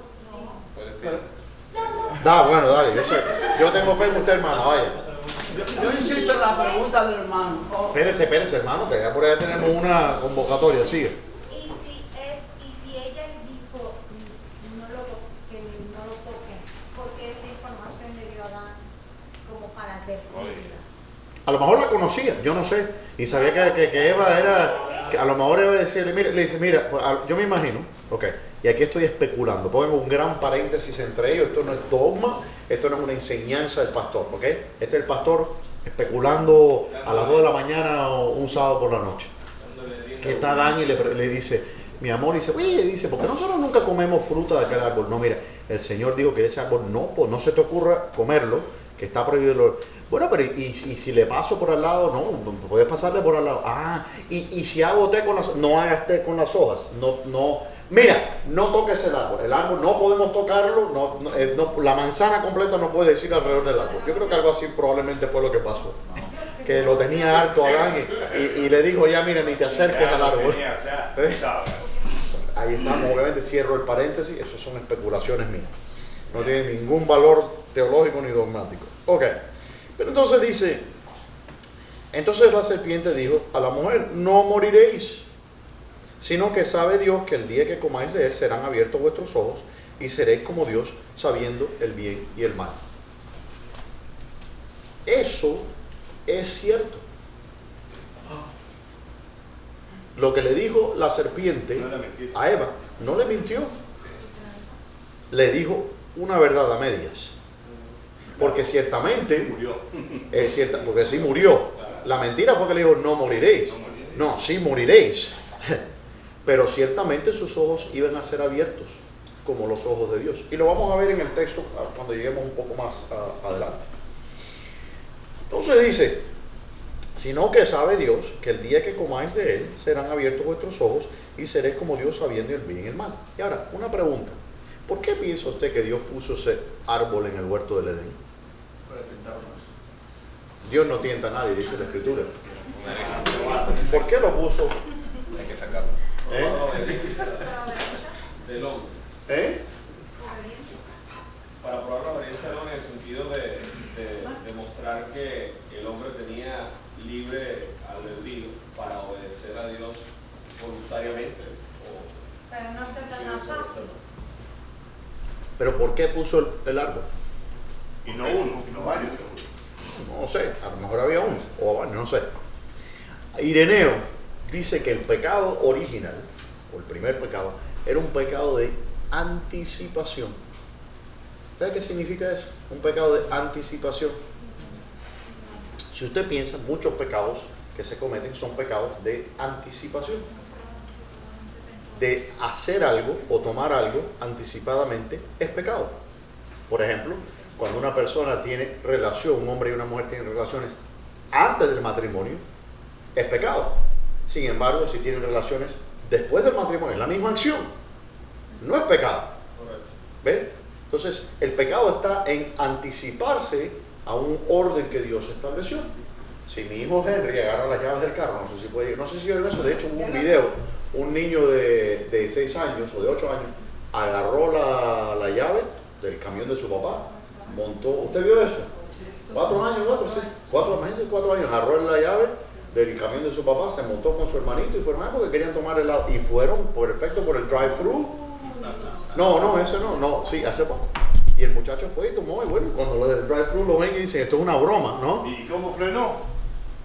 S1: Bueno, dale. Yo tengo fe en usted, hermana. Vaya.
S8: Yo insisto en la pregunta del hermano.
S1: Espérese, hermano, que ya por allá tenemos una convocatoria. Sigue.
S4: Y si ella dijo que no lo toquen, ¿por qué esa información le dio a Adán como para advertirla?
S1: A lo mejor la conocía, yo no sé. Y sabía que Eva era. Que a lo mejor Eva decirle, mira, le dice, mira, yo me imagino, ok, y aquí estoy especulando. Pongan un gran paréntesis entre ellos. Esto no es dogma, esto no es una enseñanza del pastor, ok. Este es el pastor especulando a las 2 de la mañana o un sábado por la noche. Que está Adán y le dice, mi amor, dice, oye, dice, ¿por qué nosotros nunca comemos fruta de aquel árbol? No, mira, el Señor dijo que de ese árbol no se te ocurra comerlo, que está prohibido. Bueno, pero y si le paso por al lado, no, puedes pasarle por al lado. Y si hago té con las hojas, no hagas té con las hojas. No, mira, no toques el árbol no podemos tocarlo, la manzana completa no puede ir alrededor del árbol. Yo creo que algo así probablemente fue lo que pasó. Que lo tenía harto Adán y le dijo, ya mira, ni te acerques al árbol. Ahí estamos, obviamente cierro el paréntesis, eso son especulaciones mías. No tiene ningún valor teológico ni dogmático. Ok, pero entonces dice, entonces la serpiente dijo a la mujer, no moriréis, sino que sabe Dios que el día que comáis de él serán abiertos vuestros ojos y seréis como Dios, sabiendo el bien y el mal. Eso es cierto. Lo que le dijo la serpiente a Eva, no le mintió. Le dijo una verdad a medias. Porque ciertamente, porque sí murió. La mentira fue que le dijo, no moriréis. No, sí moriréis. Pero ciertamente sus ojos iban a ser abiertos, como los ojos de Dios. Y lo vamos a ver en el texto cuando lleguemos un poco más adelante. Entonces dice, sino que sabe Dios que el día que comáis de él serán abiertos vuestros ojos y seréis como Dios sabiendo el bien y el mal. Y ahora, una pregunta. ¿Por qué piensa usted que Dios puso ese árbol en el huerto del Edén?
S3: Para tentarnos.
S1: Dios no tienta a nadie, dice la Escritura. ¿Por qué lo puso?
S5: Hay que sacarlo.
S7: Del hombre. Para probar la obediencia del hombre en el sentido de demostrar que el hombre tenía libre albedrío para obedecer a Dios voluntariamente.
S4: Pero no se tan fácil.
S1: ¿Pero por qué puso el árbol?
S6: Y no uno, sino varios.
S1: No sé, a lo mejor había uno, o varios, no sé. Ireneo dice que el pecado original, o el primer pecado, era un pecado de anticipación. ¿Sabe qué significa eso? Un pecado de anticipación. Si usted piensa, muchos pecados que se cometen son pecados de anticipación. De hacer algo o tomar algo anticipadamente es pecado. Por ejemplo, cuando una persona tiene relación, un hombre y una mujer tienen relaciones antes del matrimonio, es pecado. Sin embargo, si tienen relaciones después del matrimonio, es la misma acción, no es pecado. ¿Ven? Entonces, el pecado está en anticiparse a un orden que Dios estableció. Si mi hijo Henry agarra las llaves del carro, no sé si vieron eso, de hecho hubo un video, un niño de 6 años o de 8 años agarró la llave del camión de su papá, montó, ¿usted vio eso? 4 años, 4 años, agarró la llave del camión de su papá, se montó con su hermanito y fueron porque querían tomar helado y fueron perfecto por el drive-thru. No, ese no, sí, hace poco. Y el muchacho fue y tomó, y bueno, cuando lo del drive-thru lo ven y dicen, esto es una broma, ¿no?
S6: ¿Y cómo frenó?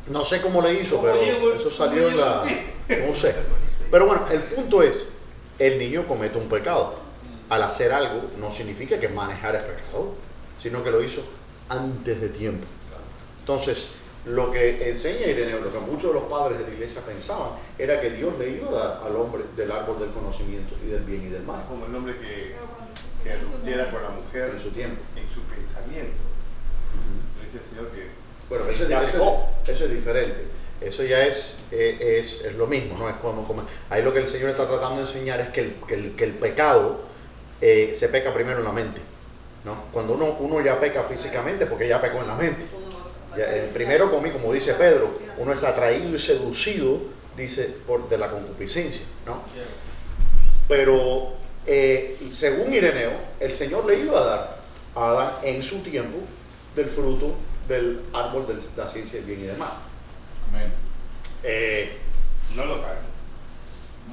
S1: No sé cómo le hizo, pero eso salió en la... No sé. Pero bueno, el punto es el niño comete un pecado. Al hacer algo no significa que manejar es pecado, sino que lo hizo antes de tiempo. Entonces, lo que enseña Ireneo, lo que muchos de los padres de la iglesia pensaban, era que Dios le iba a dar al hombre del árbol del conocimiento y del bien y del mal.
S6: Como el hombre que adultera con la mujer
S1: En su tiempo.
S6: en su pensamiento. Dice el Señor que...
S1: Bueno, eso es diferente. Eso ya es lo mismo, ¿no? Es como ahí lo que el Señor está tratando de enseñar es que el pecado se peca primero en la mente, ¿no? Cuando uno ya peca físicamente, porque ya pecó en la mente. Primero, como dice Pedro, uno es atraído y seducido, dice, de la concupiscencia, ¿no? Pero según Ireneo, el Señor le iba a dar a Adán en su tiempo del fruto del árbol de la ciencia del bien y del mal.
S3: Amén.
S6: No lo saben.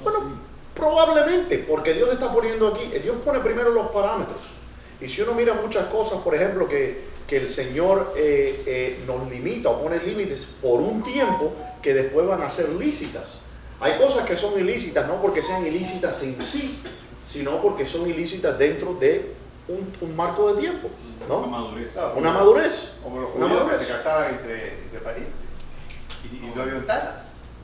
S1: Bueno, probablemente, porque Dios está poniendo aquí, Dios pone primero los parámetros. Y si uno mira muchas cosas, por ejemplo, que el Señor nos limita o pone límites por un tiempo que después van a ser lícitas. Hay cosas que son ilícitas no porque sean ilícitas en sí, sino porque son ilícitas dentro de un marco de tiempo, ¿no?
S3: Una madurez.
S1: Una madurez.
S6: Como los
S1: Una
S6: judíos que
S1: madurez.
S6: se casaban entre parientes y no había ventanas.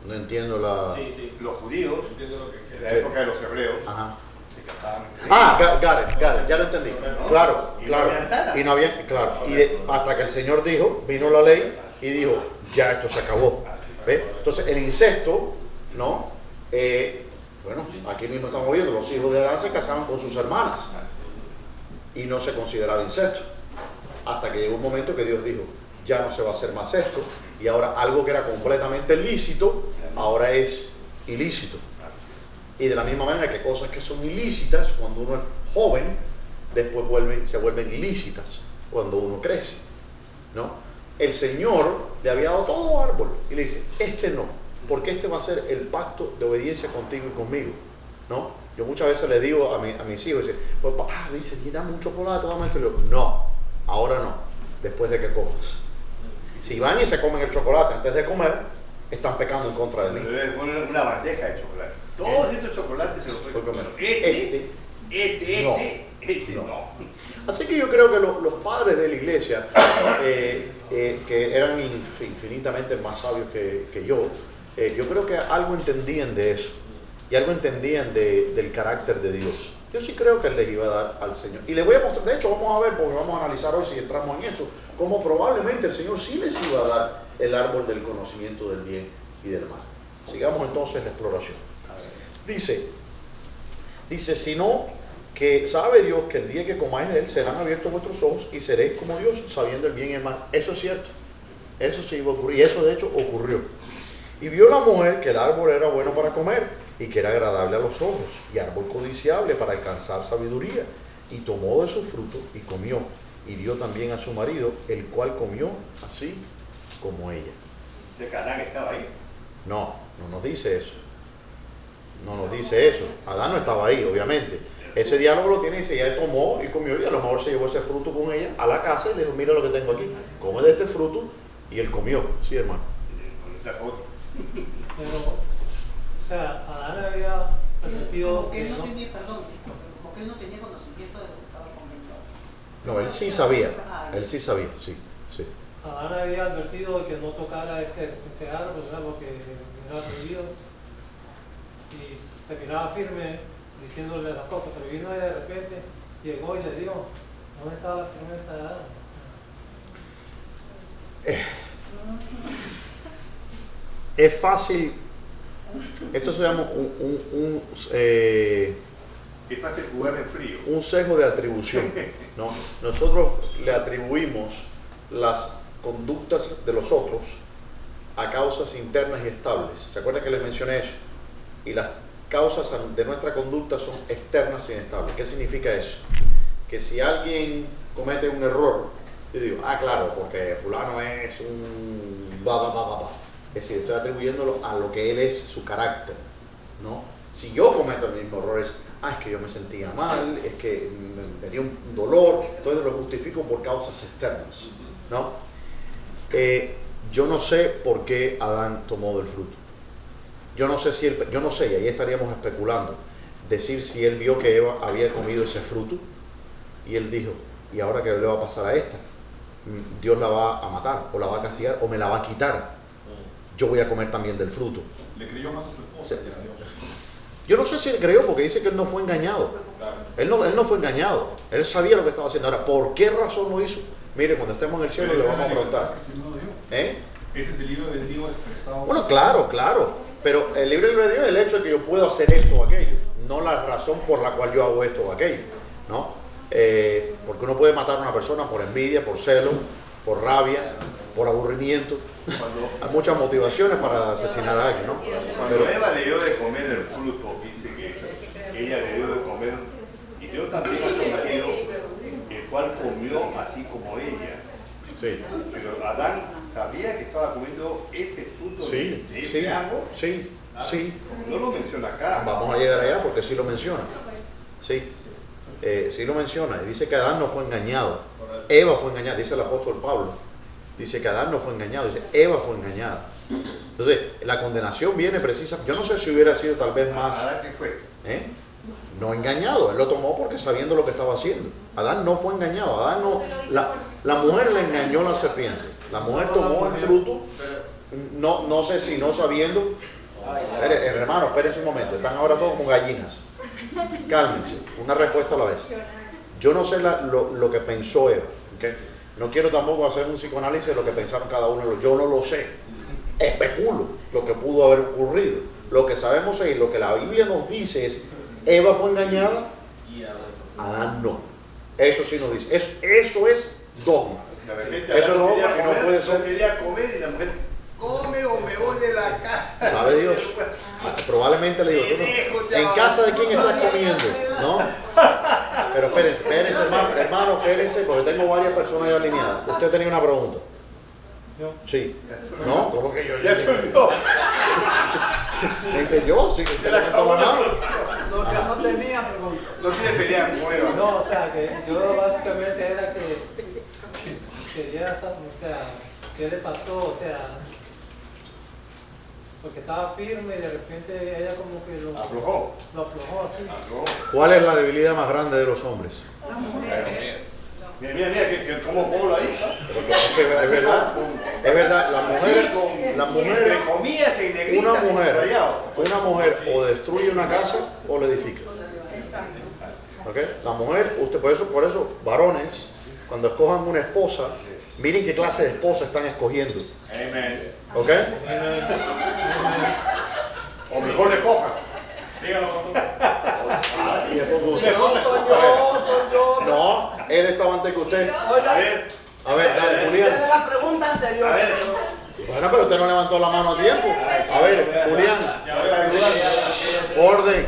S1: No entiendo la...
S7: Sí, sí.
S6: Los judíos,
S7: Entiendo lo que
S6: en
S7: quieres.
S6: la época de los hebreos,
S1: Ajá.
S6: se casaban entre
S1: Got it, ya lo entendí. Claro,
S6: Y no
S1: claro.
S6: había nada.
S1: Y no había, claro. Hasta que el Señor dijo, vino la ley y dijo, ya esto se acabó. ¿Ve? Entonces el incesto, ¿no? Bueno, aquí mismo estamos viendo, los hijos de Adán se casaban con sus hermanas y no se consideraba incesto. Hasta que llegó un momento que Dios dijo, ya no se va a hacer más esto, y ahora algo que era completamente lícito, ahora es ilícito. Y de la misma manera que cosas que son ilícitas cuando uno es joven, después se vuelven ilícitas cuando uno crece, ¿no? El Señor le había dado todo árbol y le dice, este no, porque este va a ser el pacto de obediencia contigo y conmigo, ¿no? Yo muchas veces le digo a mis hijos, pues papá, me dice, dame un chocolate, dame esto. Y yo, no, ahora no, después de que comas. Si van y se comen el chocolate antes de comer, están pecando en contra de mí.
S6: Le ponen una bandeja de chocolate. Todos estos chocolates se los pueden comer. Este no.
S1: Así que yo creo que los padres de la iglesia, que eran infinitamente más sabios que yo creo que algo entendían de eso y algo entendían del carácter de Dios. Yo sí creo que Él les iba a dar al Señor. Y les voy a mostrar, de hecho vamos a ver, porque vamos a analizar hoy si entramos en eso, cómo probablemente el Señor sí les iba a dar el árbol del conocimiento del bien y del mal. Sigamos entonces la exploración. Dice, sino que sabe Dios que el día que comáis de él serán abiertos vuestros ojos y seréis como Dios, sabiendo el bien y el mal. Eso es cierto. Eso sí iba a ocurrir. Y eso de hecho ocurrió. Y vio la mujer que el árbol era bueno para comer y que era agradable a los ojos y árbol codiciable para alcanzar sabiduría. Y tomó de su fruto y comió. Y dio también a su marido, el cual comió así como ella.
S6: ¿De Canaán estaba ahí?
S1: No nos dice eso. No nos dice eso. Adán no estaba ahí, obviamente. Ese diálogo lo tiene y dice, ella tomó y comió y a lo mejor se llevó ese fruto con ella a la casa y le dijo, mira lo que tengo aquí, come de este fruto, y él comió. Sí, hermano.
S8: Pero, o sea, Adán había advertido
S10: Como que él no
S8: no-
S10: tenía, perdón, como que él no tenía conocimiento de lo que estaba comiendo.
S1: No, él sí sabía. Él sí sabía, sí.
S8: Adán había advertido de que no tocara ese árbol, ¿verdad? Porque era prohibido. Y se miraba firme diciéndole las cosas, pero vino ella de repente, llegó y le dijo, ¿dónde estaba la firmeza de Adán?
S1: Es fácil. Esto se llama
S6: Es fácil jugar en frío.
S1: un sesgo de atribución, ¿no? Nosotros le atribuimos las conductas de los otros a causas internas y estables. ¿Se acuerdan que les mencioné eso? Y las causas de nuestra conducta son externas y inestables. ¿Qué significa eso? Que si alguien comete un error, yo digo, claro, porque fulano es un Es decir, estoy atribuyéndolo a lo que él es, su carácter, ¿no? Si yo cometo el mismo error, es que yo me sentía mal, es que tenía un dolor, entonces lo justifico por causas externas, ¿no? Yo no sé por qué Adán tomó del fruto. Yo no sé, y ahí estaríamos especulando. decir si él vio que Eva había comido ese fruto y él dijo, ¿y ahora qué le va a pasar a esta? Dios la va a matar o la va a castigar o me la va a quitar. Yo voy a comer también del fruto.
S3: Le creyó más a su esposa que a Dios.
S1: Yo no sé si él creyó porque dice que él no fue engañado. Él no fue engañado. Él sabía lo que estaba haciendo. Ahora, ¿por qué razón lo hizo? Mire, cuando estemos en el cielo le vamos a preguntar. ¿Eh?
S3: Ese es el libre albedrío expresado.
S1: Bueno, claro. Pero el libre albedrío es el hecho de que yo puedo hacer esto o aquello. No la razón por la cual yo hago esto o aquello. ¿No? Porque uno puede matar a una persona por envidia, por celo, por rabia, por aburrimiento. Hay muchas motivaciones para asesinar a alguien, ¿no?
S6: Cuando Eva le dio de comer el fruto, dice que ella le dio de comer, y Dios también a su marido, el cual comió así como ella.
S1: Sí.
S6: Pero Adán sabía que estaba comiendo ese fruto de ese árbol.
S1: Sí.
S6: No lo menciona acá.
S1: Vamos a llegar allá porque sí lo menciona. Sí lo menciona. Y dice que Adán no fue engañado. Eva fue engañada, dice el apóstol Pablo. Dice que Adán no fue engañado, dice Eva fue engañada. Entonces, la condenación viene precisa. Yo no sé si hubiera sido tal vez más.
S6: ¿Adán qué fue?
S1: No engañado, él lo tomó porque sabiendo lo que estaba haciendo. Adán no fue engañado. Adán no. La mujer le engañó a la serpiente. La mujer tomó el fruto. No sé si no sabiendo. Hermano, espérense un momento. Están ahora todos como gallinas. Cálmense. Una respuesta a la vez. Yo no sé lo que pensó Eva. ¿Okay? No quiero tampoco hacer un psicoanálisis de lo que pensaron cada uno. Yo no lo sé. Especulo lo que pudo haber ocurrido. Lo que sabemos es, lo que la Biblia nos dice es, Eva fue engañada, Adán no. Eso sí nos dice. Eso es dogma. Eso es dogma y no puede ser.
S6: Quería comer y la mujer, come o me voy de la casa.
S1: ¿Sabe Dios? Probablemente le digo, ¿en casa de quién estás comiendo? ¿No? Pero espérense, hermano, espérense, porque tengo varias personas ya alineadas. Usted tenía una pregunta. Sí. ¿No? ¿Cómo que yo?
S6: Ya se olvidó.
S1: Dice yo, sí, usted levantó la mano.
S10: No, yo no tenía pregunta.
S6: No tiene pelea con Eva.
S8: No, o sea, que yo básicamente era que quería, o sea, ¿qué le pasó? O sea, porque estaba firme y de repente ella como que lo aflojó así.
S1: ¿Cuál es la debilidad más grande de los hombres?
S6: Mira, ¿cómo lo dice?
S1: Es verdad, la mujer, una mujer o destruye una casa o la edifica. ¿Okay? La mujer, usted por eso, varones, cuando escojan una esposa, miren qué clase de esposa están escogiendo.
S6: Amén.
S1: ¿Ok?
S6: O mejor le cojan.
S7: Dígalo, pastor.
S10: Soy yo.
S1: No, él estaba antes que usted. A ver, dale, Julián.
S10: Usted de la pregunta anterior.
S1: Bueno, pero usted no levantó la mano a tiempo. A ver, Julián. Orden.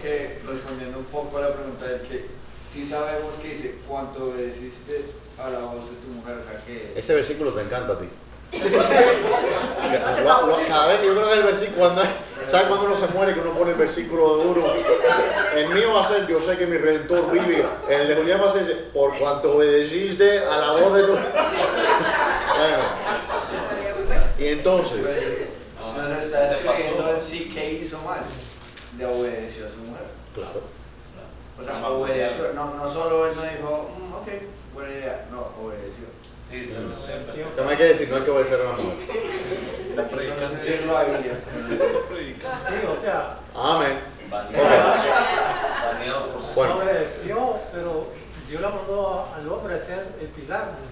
S11: Que respondiendo un poco a la pregunta del que sí sabemos que dice cuánto obedeciste a la voz de tu mujer, o sea que
S1: Ese versículo te encanta a ti. Cada vez yo creo que el versículo, ¿sabes cuando uno se muere que uno pone el versículo de uno? El mío va a ser, yo sé que mi Redentor vive. El de Julián va a ser, por cuanto obedeciste a la voz de tu... Bueno. Y entonces...
S11: nos está escribiendo en sí que hizo mal, de obedeció a su mujer.
S1: Claro.
S11: O sea, obedeció, no solo él no dijo, ok, buena idea, no, obedeció.
S5: Sí, siempre.
S1: ¿Qué me quiere decir? No hay que obedecer a la mujer.
S8: Sí, o sea,
S1: Amén.
S5: Baneado por
S1: Bueno.
S8: obedeció, pero Dios la mandó al hombre a ser el pilar del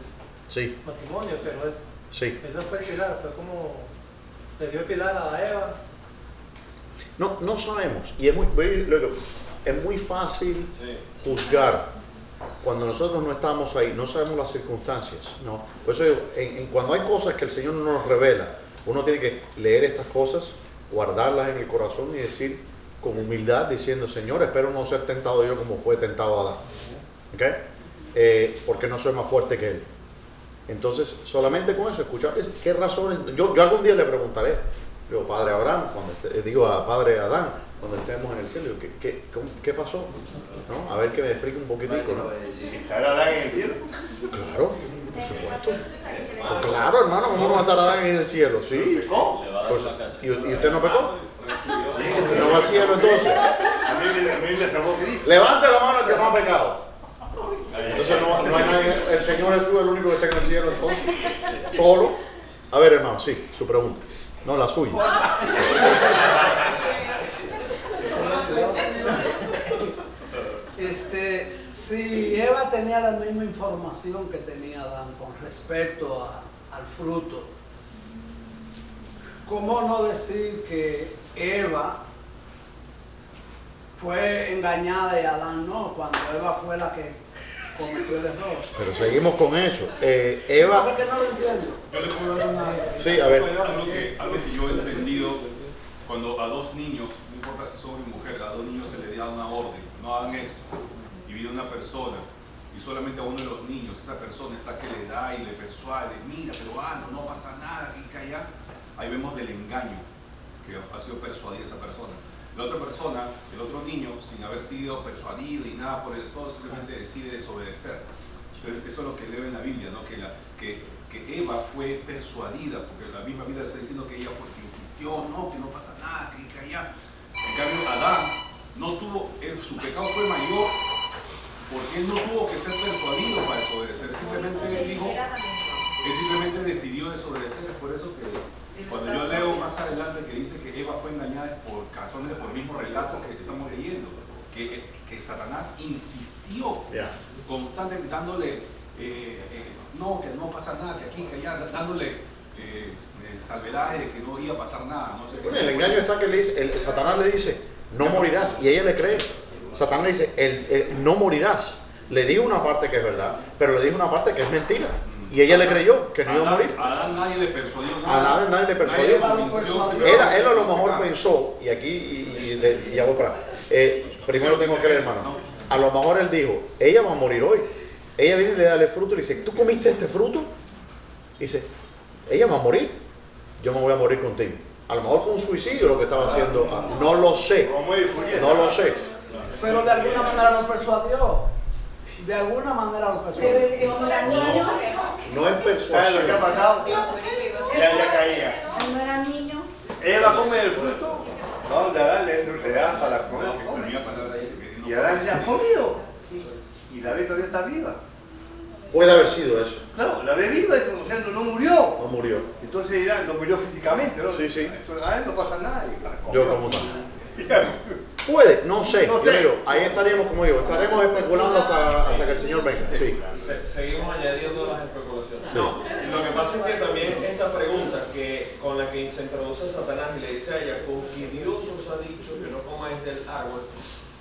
S1: Sí,
S8: matrimonio, pero
S1: sí.
S8: él no fue el pilar, fue como le dio el pilar a Eva.
S1: No sabemos. Y es muy fácil juzgar cuando nosotros no estamos ahí, no sabemos las circunstancias. ¿No? Por eso digo, cuando hay cosas que el Señor no nos revela, uno tiene que leer estas cosas, guardarlas en el corazón y decir con humildad, diciendo, Señor, espero no ser tentado yo como fue tentado Adán. ¿Okay? Porque no soy más fuerte que él. Entonces, solamente con eso, escuchar qué razones. Yo algún día le preguntaré, digo, Padre Abraham, a Padre Adán, cuando estemos en el cielo, ¿qué pasó? ¿No? A ver que me explique un poquitico, ¿no?
S6: ¿Estará Adán en el cielo?
S1: Claro, por supuesto. Pues claro, hermano, ¿cómo no va a estar Adán en el cielo? Sí. Pues, ¿y usted no pecó? ¿No va al cielo entonces?
S6: A mí mí me salvó Cristo.
S1: Levante la mano el que no ha pecado. Entonces no hay nadie, el Señor Jesús es el único que está en el cielo entonces. Solo. A ver, hermano, sí, su pregunta. No, la suya.
S12: Si Eva tenía la misma información que tenía Adán con respecto al fruto, ¿cómo no decir que Eva fue engañada y Adán no, cuando Eva fue la que cometió el error?
S1: Pero seguimos con eso. Eva.
S12: ¿Por qué no lo entiendo?
S3: Yo le puedo dar una...
S1: Sí, a ver.
S3: Algo que yo he entendido, cuando a dos niños, no importa si son hombre o mujer, a dos niños se les da una orden, no hagan esto. Y viene una persona, y solamente a uno de los niños, esa persona está que le da y le persuade, mira, pero no pasa nada, aquí que allá. Ahí vemos del engaño que ha sido persuadida esa persona. La otra persona, el otro niño, sin haber sido persuadido y nada por eso, simplemente decide desobedecer. Eso es lo que lee en la Biblia, ¿no? Que Eva fue persuadida, porque la misma Biblia está diciendo que ella fue que insistió, no, que no pasa nada, que allá. En cambio, Adán no tuvo, su pecado fue mayor, porque él no tuvo que ser persuadido para desobedecer. Él simplemente decidió desobedecer. Es por eso que cuando yo leo más adelante que dice que Eva fue engañada por razones, por el mismo relato que estamos leyendo, que Satanás insistió constantemente dándole, no, que no pasa nada, que aquí, que allá, dándole salvedades de que no iba a pasar nada. No sé
S1: Bueno, el engaño está que le dice, Satanás le dice, no morirás, y ella le cree. Satanás le dice, no morirás. Le dijo una parte que es verdad, pero le dijo una parte que es mentira. Y ella le creyó que no iba a morir.
S3: A Adán nadie le persuadió nada.
S1: A nadie le persuadió. Él a lo mejor pensó, y aquí y ya voy para. Primero tengo que leer, hermano. A lo mejor él dijo, ella va a morir hoy. Ella viene y le da el fruto y le dice, ¿tú comiste este fruto? Y dice, ella va a morir. Yo me voy a morir contigo. A lo mejor fue un suicidio lo que estaba haciendo. No lo sé. No lo sé.
S12: Pero de alguna manera lo persuadió. De alguna manera lo persuadió.
S10: Pero él no era niño.
S1: No es persuasión.
S6: Lo que ha pasado, ya caía.
S10: Él no era niño.
S6: Eva come el fruto. No, de Adán le dan para comer. Y Adán se ha comido. Y la ve todavía está viva.
S1: Puede haber sido eso.
S6: No, la ve viva y conociendo no murió.
S1: No murió.
S6: Entonces dirán, no murió físicamente, ¿no?
S1: Sí, sí.
S6: Entonces, a él no pasa nada.
S1: Yo como tal. Puede, no sé. Yo digo, ahí estaríamos, como digo, estaremos especulando hasta que el Señor venga. Sí.
S7: Seguimos añadiendo las especulaciones.
S1: Sí.
S7: No, lo que pasa es que también esta pregunta con la que se introduce Satanás y le dice a ella, con que Dios os ha dicho que no comáis del árbol,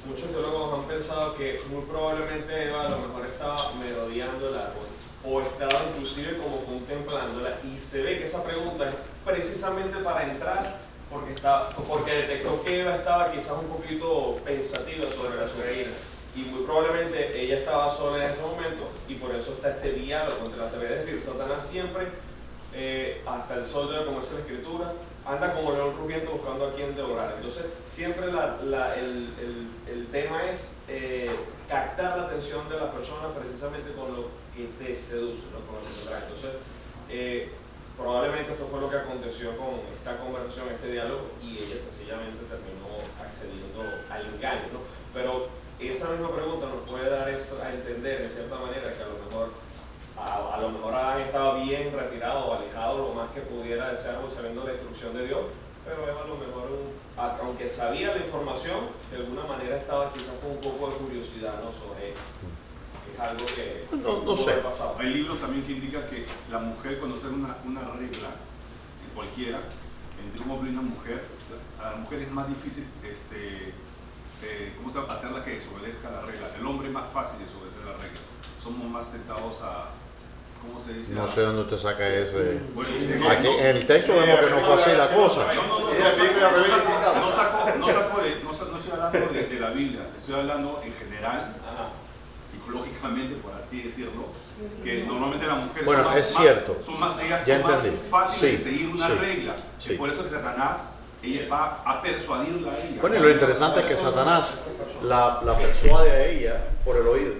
S7: muchos teólogos han pensado que muy probablemente Eva a lo mejor estaba merodeando el árbol o estaba inclusive como contemplándola, y se ve que esa pregunta es precisamente para entrar porque detectó que Eva estaba quizás un poquito pensativa sobre la soberanía, y muy probablemente ella estaba sola en ese momento, y por eso está este diálogo entre las seres. Es decir, Satanás siempre, hasta el sol debe comerse la escritura, anda como león rugiente buscando a quien devorar. Entonces siempre el tema es captar la atención de la persona precisamente con lo que te seduce, ¿no? Con lo que te trae. Entonces probablemente esto fue lo que aconteció con esta conversación, este diálogo, y ella sencillamente terminó accediendo al engaño, ¿no? Pero esa misma pregunta nos puede dar eso a entender en cierta manera que a lo mejor Adán estaba bien retirado o alejado lo más que pudiera de ser, sabiendo la instrucción de Dios, pero Eva a lo mejor, aunque sabía la información, de alguna manera estaba quizás con un poco de curiosidad, ¿no? Sobre esto. Es algo que
S1: no sé.
S7: Pasado.
S3: Hay libros también que indican que la mujer, cuando hace una regla, cualquiera, entre un hombre y una mujer, a la mujer es más difícil hacerla que desobedezca la regla. El hombre es más fácil desobedecer la regla. Somos más tentados a, ¿cómo se dice?
S1: No sé dónde usted saca eso.
S3: Bueno,
S1: Aquí en el texto vemos que no fue así la cosa.
S3: No estoy hablando de la Biblia, estoy hablando en general, psicológicamente, por así decirlo, que normalmente las mujeres son más fáciles de seguir una regla. Sí. Por eso que Satanás, ella va a persuadirla a ella.
S1: Bueno, y lo interesante es que Satanás la persuade a ella por el oído.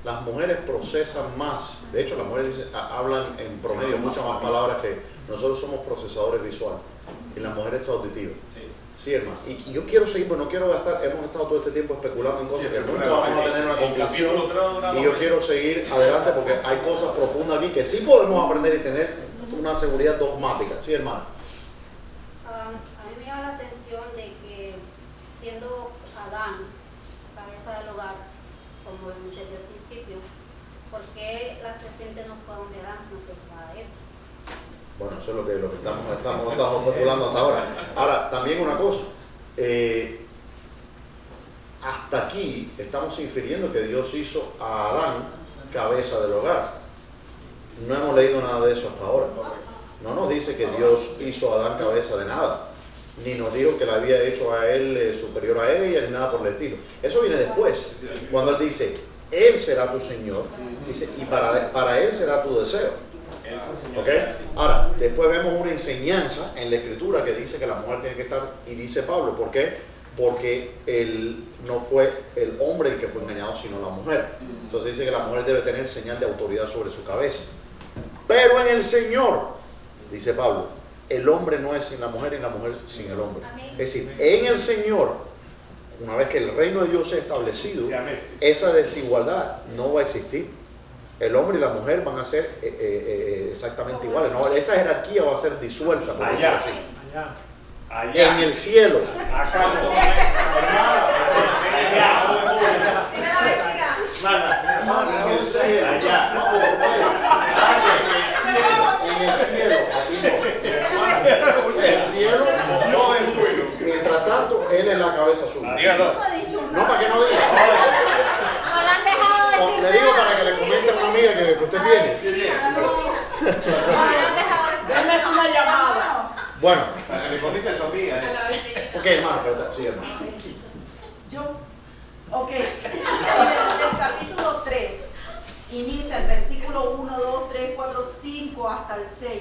S1: Las mujeres procesan más. De hecho, las mujeres hablan en promedio muchas más palabras que nosotros. Somos procesadores visuales. y la mujer es auditiva.
S7: Sí.
S1: Sí, hermano. Y yo quiero seguir, pero no quiero gastar, hemos estado todo este tiempo especulando en cosas que nunca vamos a tener una conclusión. Y yo quiero seguir adelante porque hay cosas profundas aquí que sí podemos aprender y tener una seguridad dogmática. Sí, hermano.
S13: A mí me llama la atención de que siendo Adán cabeza del hogar, como desde el principio, ¿por qué la serpiente no fue donde Adán, sino que fue a Eva?
S1: Bueno, eso es lo que estamos especulando hasta ahora. Ahora, también una cosa. Hasta aquí estamos infiriendo que Dios hizo a Adán cabeza del hogar. No hemos leído nada de eso hasta ahora. No nos dice que Dios hizo a Adán cabeza de nada. Ni nos dijo que le había hecho a él superior a ella, ni nada por el estilo. Eso viene después. Cuando él dice, Él será tu Señor, dice, y para Él será tu deseo. ¿Okay? Ahora, después vemos una enseñanza en la Escritura que dice que la mujer tiene que estar, y dice Pablo, ¿por qué? Porque él no fue el hombre el que fue engañado, sino la mujer. Entonces dice que la mujer debe tener señal de autoridad sobre su cabeza. Pero en el Señor, dice Pablo, el hombre no es sin la mujer y la mujer sin el hombre. Es decir, en el Señor, una vez que el reino de Dios sea establecido, esa desigualdad no va a existir. El hombre y la mujer van a ser exactamente iguales. No, esa jerarquía va a ser disuelta, por decirlo así. En el cielo.
S6: Acá no.
S1: En el cielo. En el cielo. Aquí no. En el cielo no es bueno. Mientras tanto, él es la cabeza suya.
S6: Dígalo.
S1: No, para que no diga.
S13: No la han dejado decir.
S1: Le digo para que le comente a una amiga que usted tiene.
S10: Denme una llamada.
S1: Bueno.
S6: Para que le comente a tu amiga.
S1: Ok, hermano, sí, hermano.
S10: Ok. El capítulo 3 inicia el versículo 1, 2, 3, 4, 5 hasta el 6.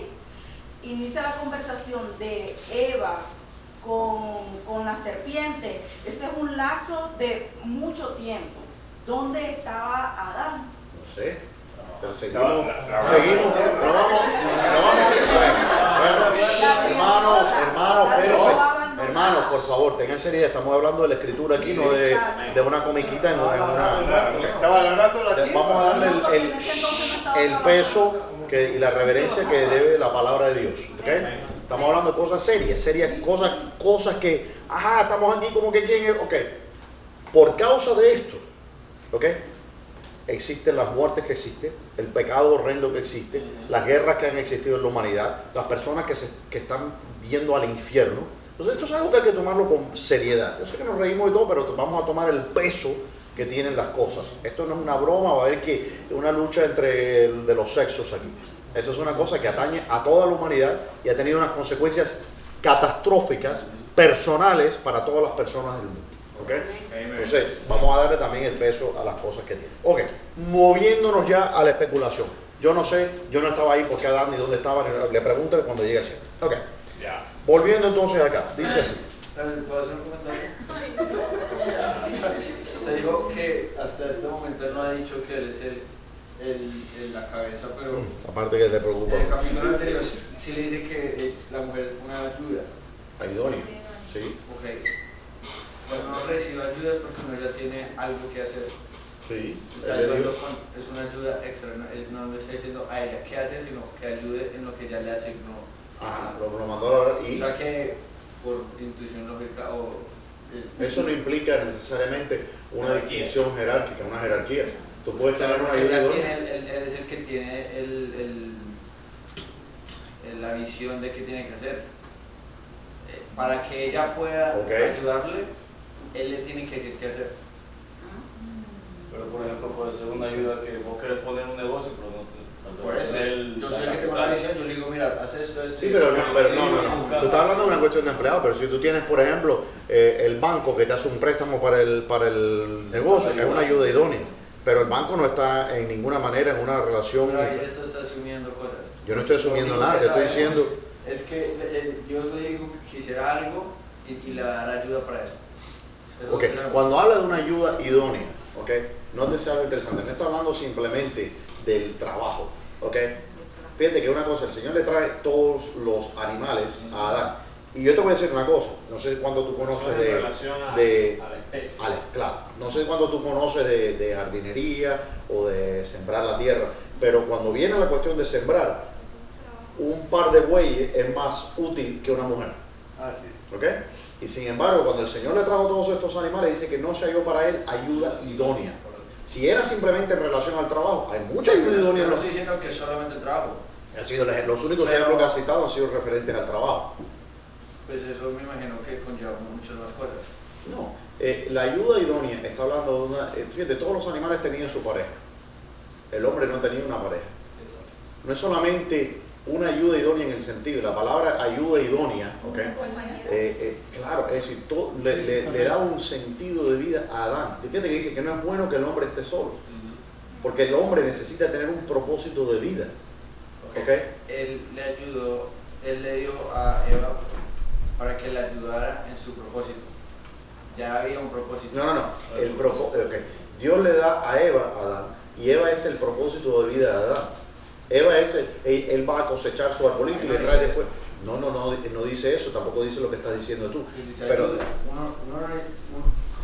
S10: Inicia la conversación de Eva con la serpiente. Ese es un lapso de mucho tiempo. ¿Dónde estaba Adán?
S1: No sé. Pero seguimos. Hermanos, por favor, tengan seriedad. Estamos hablando de la Escritura aquí, no de una comiquita, no de una. Vamos a darle el peso y la reverencia que debe la palabra de Dios. ¿Okay? Estamos hablando de cosas serias, cosas que, estamos aquí como que quién es. Ok, por causa de esto, ok, existen las muertes que existen, el pecado horrendo que existe, las guerras que han existido en la humanidad, las personas que están yendo al infierno. Entonces esto es algo que hay que tomarlo con seriedad. Yo sé que nos reímos y todo, pero vamos a tomar el peso que tienen las cosas. Esto no es una broma, va a haber que una lucha de los sexos aquí. Esto es una cosa que atañe a toda la humanidad y ha tenido unas consecuencias catastróficas, personales para todas las personas del mundo. ¿Okay? Entonces, vamos a darle también el peso a las cosas que tiene. Ok, moviéndonos ya a la especulación. Yo no sé, yo no estaba ahí porque Adán ni dónde estaba, le pregunto cuando llegue así. Ok, volviendo entonces acá, dice así.
S11: ¿Puedo hacer un comentario? Se dijo que hasta este momento él no ha dicho que él es la cabeza, pero
S1: aparte que le preocupa.
S11: en el capítulo anterior sí le dice que la mujer es una ayuda.
S1: Idóneo, sí.
S11: Ok. Cuando no recibe ayudas porque uno ya tiene algo que hacer.
S1: Sí.
S11: Está ayudando es una ayuda extra, no le está diciendo a ella qué hacer, sino que ayude en lo que ya le asignó.
S1: Lo mandó y...
S11: O sea que por intuición lógica
S1: eso no implica necesariamente una distinción jerárquica, una jerarquía. Tú puedes tener una ayuda.
S11: Él es el que tiene la visión de qué tiene que hacer. Para que ella pueda ayudarle, él le tiene que decir qué hacer.
S5: Pero por ejemplo puede ser una ayuda que vos querés poner un negocio, pero no te...
S11: Por eso, yo soy el que tengo la visión, yo le digo, mira, haz esto.
S1: Sí, pero no. Tú estás hablando de una cuestión de empleado, pero si tú tienes, por ejemplo, el banco que te hace un préstamo para el negocio, es una ayuda idónea. Pero el banco no está en ninguna manera en una relación...
S11: Pero ahí esto está asumiendo cosas.
S1: Yo no estoy asumiendo nada, te estoy diciendo...
S11: Es que Dios le dijo que quisiera algo y le dará ayuda para eso.
S1: Ok, cuando habla de una ayuda idónea, ok, no es algo interesante, no está hablando simplemente del trabajo, ok. Fíjate que una cosa, el Señor le trae todos los animales a Adán Y yo te voy a decir una cosa, no sé cuánto tú conoces
S7: Eso es en relación a la especie.
S1: claro, no sé cuánto tú conoces de jardinería o de sembrar la tierra, pero cuando viene la cuestión de sembrar, un par de bueyes es más útil que una mujer.
S6: Ah, sí.
S1: ¿Ok? Y sin embargo, cuando el Señor le trajo todos estos animales, dice que no se halló para él ayuda idónea. Si era simplemente en relación al trabajo, hay mucha ayuda idónea.
S11: No estoy diciendo que solamente el trabajo.
S1: Ha sido los únicos ejemplos que ha citado han sido referentes al trabajo.
S11: Pues eso me imagino que conlleva muchas más cosas.
S1: No, la ayuda idónea está hablando de una... fíjate, todos los animales tenían su pareja. El hombre no tenía una pareja. No es solamente una ayuda idónea en el sentido, la palabra ayuda idónea, ¿ok? Claro, es decir, le da un sentido de vida a Adán. Fíjate que dice que no es bueno que el hombre esté solo, porque el hombre necesita tener un propósito de vida. ¿Okay?
S11: Él le ayudó, él le dio a Eva para que le ayudara en su propósito. Ya había un propósito.
S1: No. Dios le da a Eva a Adán, y Eva es el propósito de vida de Adán. Eva es él va a cosechar su arbolito y le trae después. No dice eso, tampoco dice lo que estás diciendo tú.
S11: Dice
S1: Pero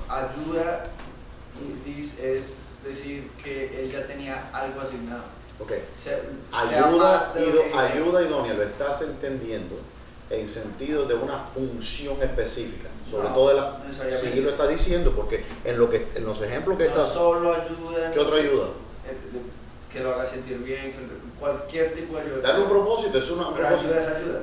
S11: ayuda es decir que él ya tenía algo asignado.
S1: Ok. Ayuda idónea, lo estás entendiendo en sentido de una función específica, sobre todo sí lo está diciendo, porque en los ejemplos que está
S11: solo ayuda.
S1: ¿Qué otra ayuda?
S11: Que lo haga sentir bien, cualquier tipo de ayuda.
S1: Darle un propósito, es una propósito.
S11: Ayuda es ayuda.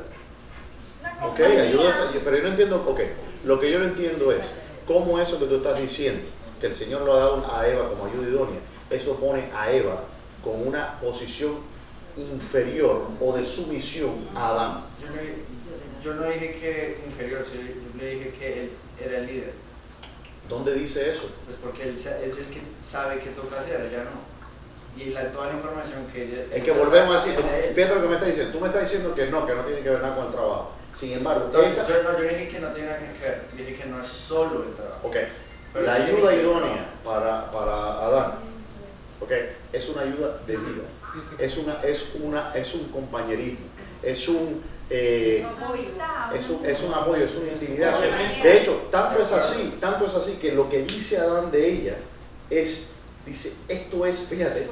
S1: Ok, ayuda es ayuda, pero yo no entiendo, lo que yo no entiendo es cómo eso que tú estás diciendo, que el Señor lo ha dado a Eva como ayuda idónea, eso pone a Eva con una posición inferior o de sumisión a Adán.
S11: Yo no dije que inferior, yo le dije que él era el líder.
S1: ¿Dónde dice eso?
S11: Pues porque él es el que sabe qué toca hacer, ella no. Y toda la información que ella...
S1: Es que volvemos a decir, fíjate lo que me estás diciendo, tú me estás diciendo que no tiene que ver nada con el trabajo. Sin embargo,
S11: yo dije que no tiene nada que ver, dije que no es solo el trabajo.
S1: Ok, pero la ayuda idónea para Adán, es una ayuda de vida, es un compañerismo, es un apoyo, es una intimidad. De hecho, tanto es así que lo que dice Adán de ella dice, esto es, fíjate,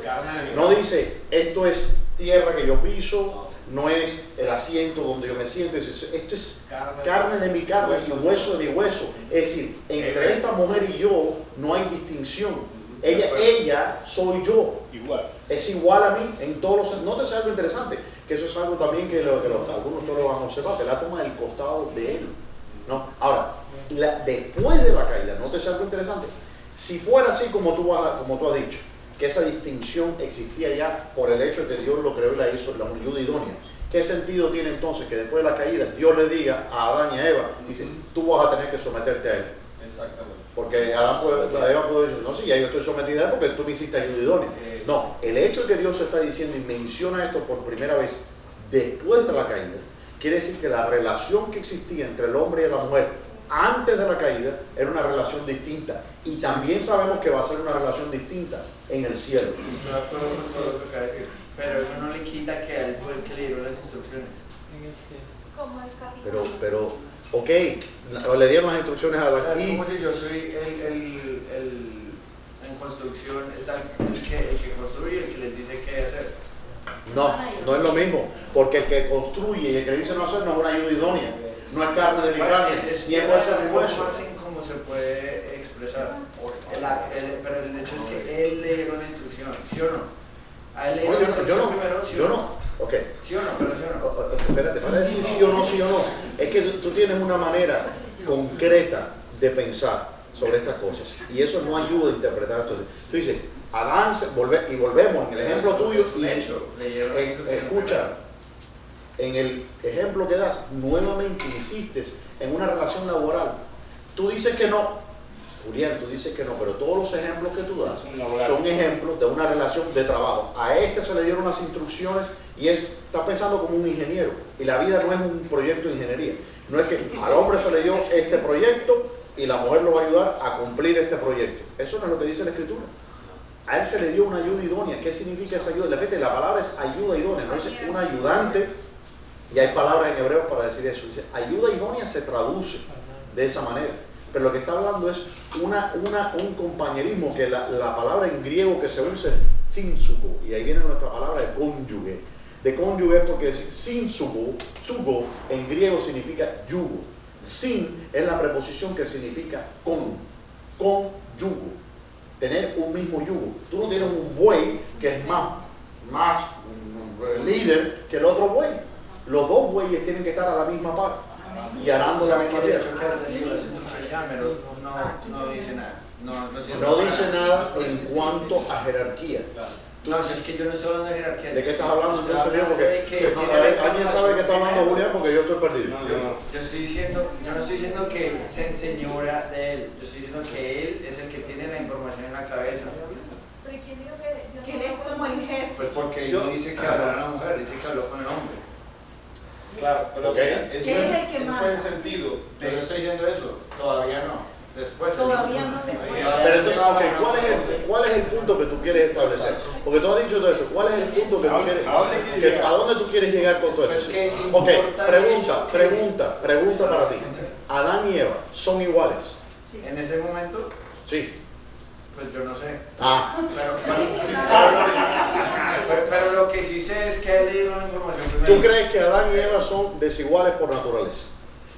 S1: no dice, esto es tierra que yo piso, no es el asiento donde yo me siento, dice, esto es carne de mi carne y hueso de mi hueso. Es decir, entre esta mujer y yo no hay distinción. Ella soy yo.
S6: Igual.
S1: Es igual a mí en todos los sentidos. ¿No te algo interesante? Que eso es algo también que algunos todos lo van a observar, que la toma del costado de él. ¿No? Ahora, después de la caída, ¿no te algo interesante? Si fuera así como tú has dicho, que esa distinción existía ya por el hecho de que Dios lo creó y la hizo la ayuda idónea, ¿qué sentido tiene entonces que después de la caída Dios le diga a Adán y a Eva, dice, tú vas a tener que someterte a él?
S7: Exactamente.
S1: Porque Eva puede decir, no, sí, ya yo estoy sometida a él porque tú me hiciste ayuda idónea. No, el hecho de que Dios está diciendo y menciona esto por primera vez después de la caída, quiere decir que la relación que existía entre el hombre y la mujer antes de la caída era una relación distinta, y también sabemos que va a ser una relación distinta en el cielo.
S11: Estoy de acuerdo con todo lo que acaba de decir, pero eso no le quita que a él fue el que le dieron las instrucciones.
S4: Como el capítulo.
S1: Pero le dieron las instrucciones a Adán.
S11: Es como si yo soy en construcción, está el que construye, el que les dice qué hacer.
S1: No es lo mismo, porque el que construye y el que dice no hacer no es una ayuda idónea. No es carne de mi carne, ni es hueso de mi hueso.
S11: Más en cómo se puede expresar. Pero el hecho es que él le dio la instrucción, ¿sí o no? A él le dio la instrucción primero, ¿sí o no?
S1: Ok.
S11: ¿Sí o no? Pero ¿sí o no?
S1: Espérate, para decir sí o no. Es que tú tienes una manera concreta de pensar sobre estas cosas, y eso no ayuda a interpretar esto. Tú dices, Adán, volvemos en el ejemplo tuyo, y escucha. En el ejemplo que das, nuevamente insistes en una relación laboral. Tú dices que no, Julián, tú dices que no, pero todos los ejemplos que tú das son ejemplos de una relación de trabajo. A este se le dieron las instrucciones y está pensando como un ingeniero. Y la vida no es un proyecto de ingeniería. No es que al hombre se le dio este proyecto y la mujer lo va a ayudar a cumplir este proyecto. Eso no es lo que dice la Escritura. A él se le dio una ayuda idónea. ¿Qué significa esa ayuda? La palabra es ayuda idónea, no es un ayudante Y hay palabras en hebreo para decir eso. Dice, ayuda idónea se traduce de esa manera. Pero lo que está hablando es un compañerismo que la palabra en griego que se usa es synsugo. Y ahí viene nuestra palabra de cónyuge. De cónyuge es porque decir synsugo, sugo en griego significa yugo. Sin es la preposición que significa con yugo. Tener un mismo yugo. Tú no tienes un buey que es más líder que el otro buey. Los dos bueyes tienen que estar a la misma par y arando la misma tierra.
S11: Pero no dice nada.
S1: No dice nada en cuanto a jerarquía.
S11: No, es que yo no estoy hablando de jerarquía.
S1: ¿De qué estás hablando entonces, Julián? Porque alguien sabe que está hablando Julián porque yo estoy perdido.
S11: Yo no estoy diciendo que se enseñora de él. Yo estoy diciendo que él es el que tiene la información en la cabeza.
S4: Pero ¿quién dijo que
S10: ¿Quién es como el jefe?
S11: Pues porque no dice que habló con la mujer, dice que habló con el hombre.
S7: Claro, pero
S1: Okay.
S7: eso
S10: ¿Quién es el que
S7: eso
S10: manda?
S7: en sentido
S11: Yo no estoy diciendo eso, todavía no. Después.
S10: Todavía no se puede.
S1: Pero entonces, ¿cuál es el punto que tú quieres establecer? Porque tú has dicho todo esto. ¿Cuál es el punto que tú quieres? ¿A dónde tú quieres llegar con todo esto? Ok, pregunta para ti. Adán y Eva son iguales.
S11: En ese momento,
S1: Sí.
S11: pues yo no sé.
S1: Pero
S11: Pero lo que sí sé es que él le dieron la información
S1: ¿tú
S11: primero.
S1: crees que Adán y Eva son desiguales por naturaleza?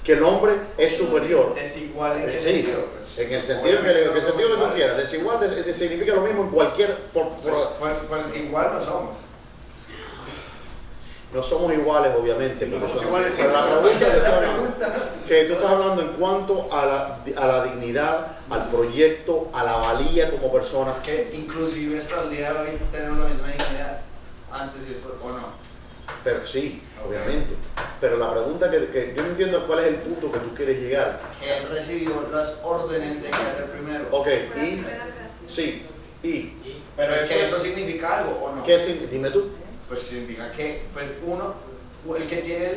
S1: Que el hombre es superior.
S11: Desigual en qué
S1: Sí,
S11: sentido. Pues,
S1: en el sentido que tú quieras. Desigual significa lo mismo en cualquier...
S11: Pues igual no somos.
S1: No somos iguales, obviamente, porque somos
S6: iguales.
S1: pero la pregunta es que tú estás hablando en cuanto a la dignidad, al proyecto, a la valía como personas.
S11: Que inclusive hasta el día de hoy tenemos la misma dignidad. Antes y después, ¿o no?
S1: Pero sí, obviamente. Pero la pregunta que yo no entiendo cuál es el punto que tú quieres llegar.
S11: Que él recibió las órdenes de qué hacer primero.
S1: Ok, y... Sí, y...
S11: Pero es que eso significa algo, ¿o no?
S1: ¿Qué significa? Dime tú.
S11: Pues significa que pues uno, el que tiene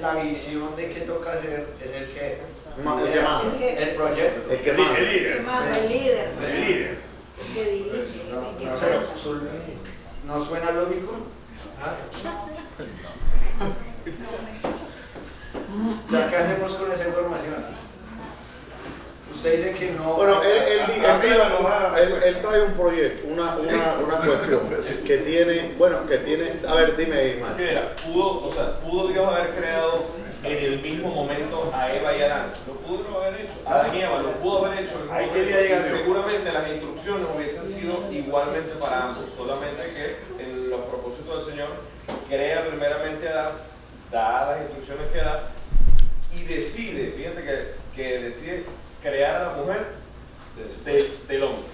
S11: la visión de qué toca hacer es el que
S1: El que manda.
S11: el proyecto.
S1: El que manda.
S6: El líder.
S10: El líder.
S6: El líder.
S10: El que dirige.
S11: Pues,
S10: el que
S11: ¿no suena lógico? O sea, ¿qué hacemos con esa información? Usted dice que no.
S1: Bueno, él trae un proyecto, una cuestión que tiene, a ver, dime, Ismael.
S7: Mira, pudo Dios haber creado en el mismo momento a Eva y Adán. Lo pudo haber hecho. Adán y Eva lo pudo haber hecho. Y seguramente las instrucciones hubiesen sido igualmente para ambos. Solamente que en los propósitos del Señor crea primeramente a Adán, da las instrucciones que da y decide, fíjate que decide crear a la mujer del hombre.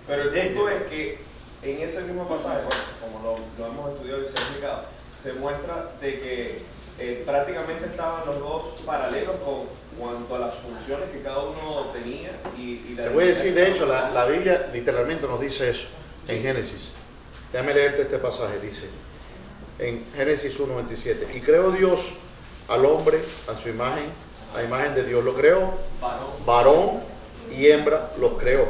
S7: Pero el punto es que en ese mismo pasaje, como lo hemos estudiado y se ha explicado, se muestra de que prácticamente estaban los dos paralelos con cuanto a las funciones que cada uno tenía y la...
S1: Te voy a decir, de hecho, la Biblia literalmente nos dice eso en Génesis. Déjame leerte este pasaje, dice en Génesis 1:27. Y creó Dios al hombre a su imagen, a imagen de Dios lo creó, varón y hembra los creó.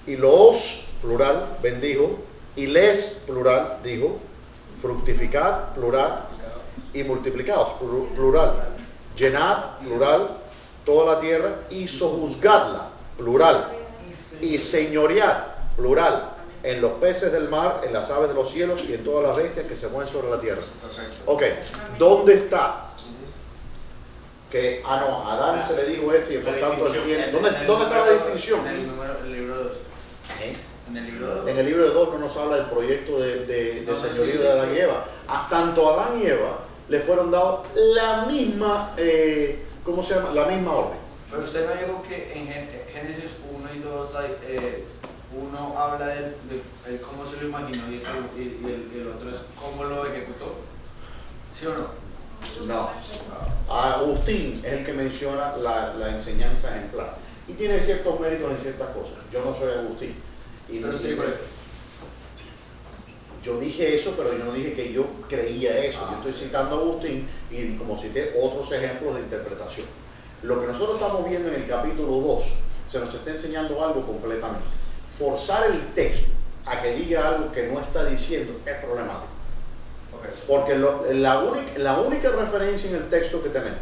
S1: Y los, plural, bendijo, y les, plural, dijo, fructificad, plural, y multiplicaos, plural, llenad, plural, toda la tierra, y sojuzgadla, plural, y señoread, plural, en los peces del mar, en las aves de los cielos y en todas las bestias que se mueven sobre la tierra. Ok, ¿dónde está? Que, no, a Adán se le dijo esto y por tanto él tiene. ¿Dónde está la distinción?
S11: En el libro 2. En el libro 2.
S1: En el libro de 2 no nos habla del proyecto de señorío de Adán y Eva. Tanto a Adán y Eva le fueron dados la misma, ¿cómo se llama? La misma orden.
S11: Pero usted no dijo que en Génesis 1 y 2 uno habla de cómo se lo imaginó y el otro es cómo lo ejecutó. ¿Sí o no?
S1: No. Agustín es el que menciona la enseñanza ejemplar. Y tiene ciertos méritos en ciertas cosas. Yo no soy Agustín.
S11: Pero usted dijo
S1: yo dije eso, pero yo no dije que yo creía eso. Yo estoy citando a Agustín y como cité otros ejemplos de interpretación. Lo que nosotros estamos viendo en el capítulo 2 se nos está enseñando algo completamente. Forzar el texto a que diga algo que no está diciendo es problemático. Porque la única referencia en el texto que tenemos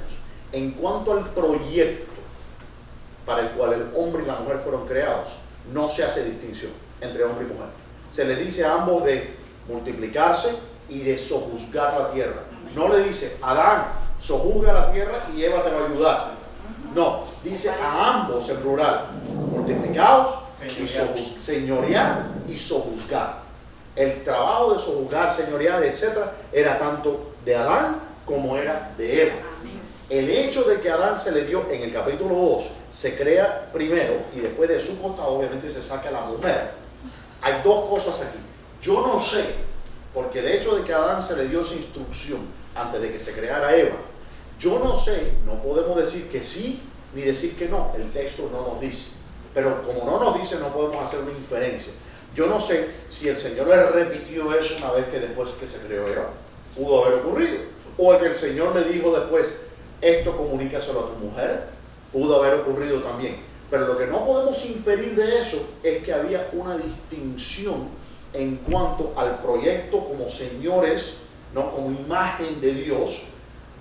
S1: en cuanto al proyecto para el cual el hombre y la mujer fueron creados, no se hace distinción entre hombre y mujer. Se les dice a ambos de multiplicarse y de sojuzgar la tierra. No le dice, Adán, sojuzga la tierra y Eva te va a ayudar. No, dice a ambos en plural, multiplicaos y señorear y sojuzgar. El trabajo de sojuzgar, señorear, etcétera, era tanto de Adán como era de Eva. El hecho de que a Adán se le dio en el capítulo 2, se crea primero y después de su costado obviamente se saca a la mujer. Hay dos cosas aquí. Yo no sé, porque el hecho de que a Adán se le dio esa instrucción antes de que se creara Eva, yo no sé, no podemos decir que sí ni decir que no, el texto no nos dice. Pero como no nos dice, no podemos hacer una inferencia. Yo no sé si el Señor le repitió eso una vez que después que se creó Eva, pudo haber ocurrido. O que el Señor le dijo después, esto comunícaselo a tu mujer, pudo haber ocurrido también. Pero lo que no podemos inferir de eso es que había una distinción en cuanto al proyecto como señores, no como imagen de Dios,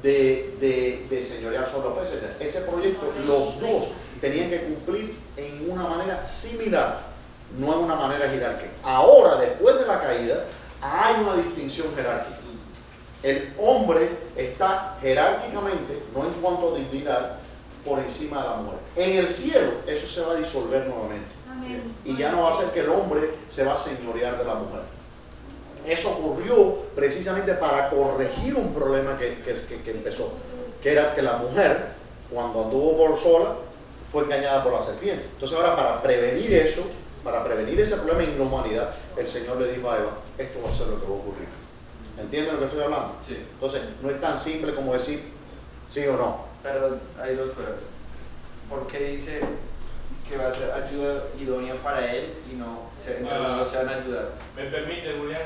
S1: de señorear sobre los peces. Ese proyecto, los dos tenían que cumplir en una manera similar, no en una manera jerárquica. Ahora, después de la caída, hay una distinción jerárquica. El hombre está jerárquicamente, no en cuanto a dignidad, por encima de la mujer. En el cielo, eso se va a disolver nuevamente. Amén. Y ya no va a ser que el hombre se va a señorear de la mujer. Eso ocurrió precisamente para corregir un problema que empezó, que era que la mujer, cuando anduvo por sola, fue engañada por la serpiente. Entonces ahora, para prevenir eso, para prevenir ese problema en la humanidad, el Señor le dijo a Eva, esto va a ser lo que va a ocurrir. ¿Entienden lo que estoy hablando?
S11: Sí.
S1: Entonces, no es tan simple como decir sí o no.
S11: Pero hay dos cosas. ¿Por qué dice que va a ser ayuda idónea para él y no entre los dos se van a ayudar?
S2: ¿Me permite, Julián?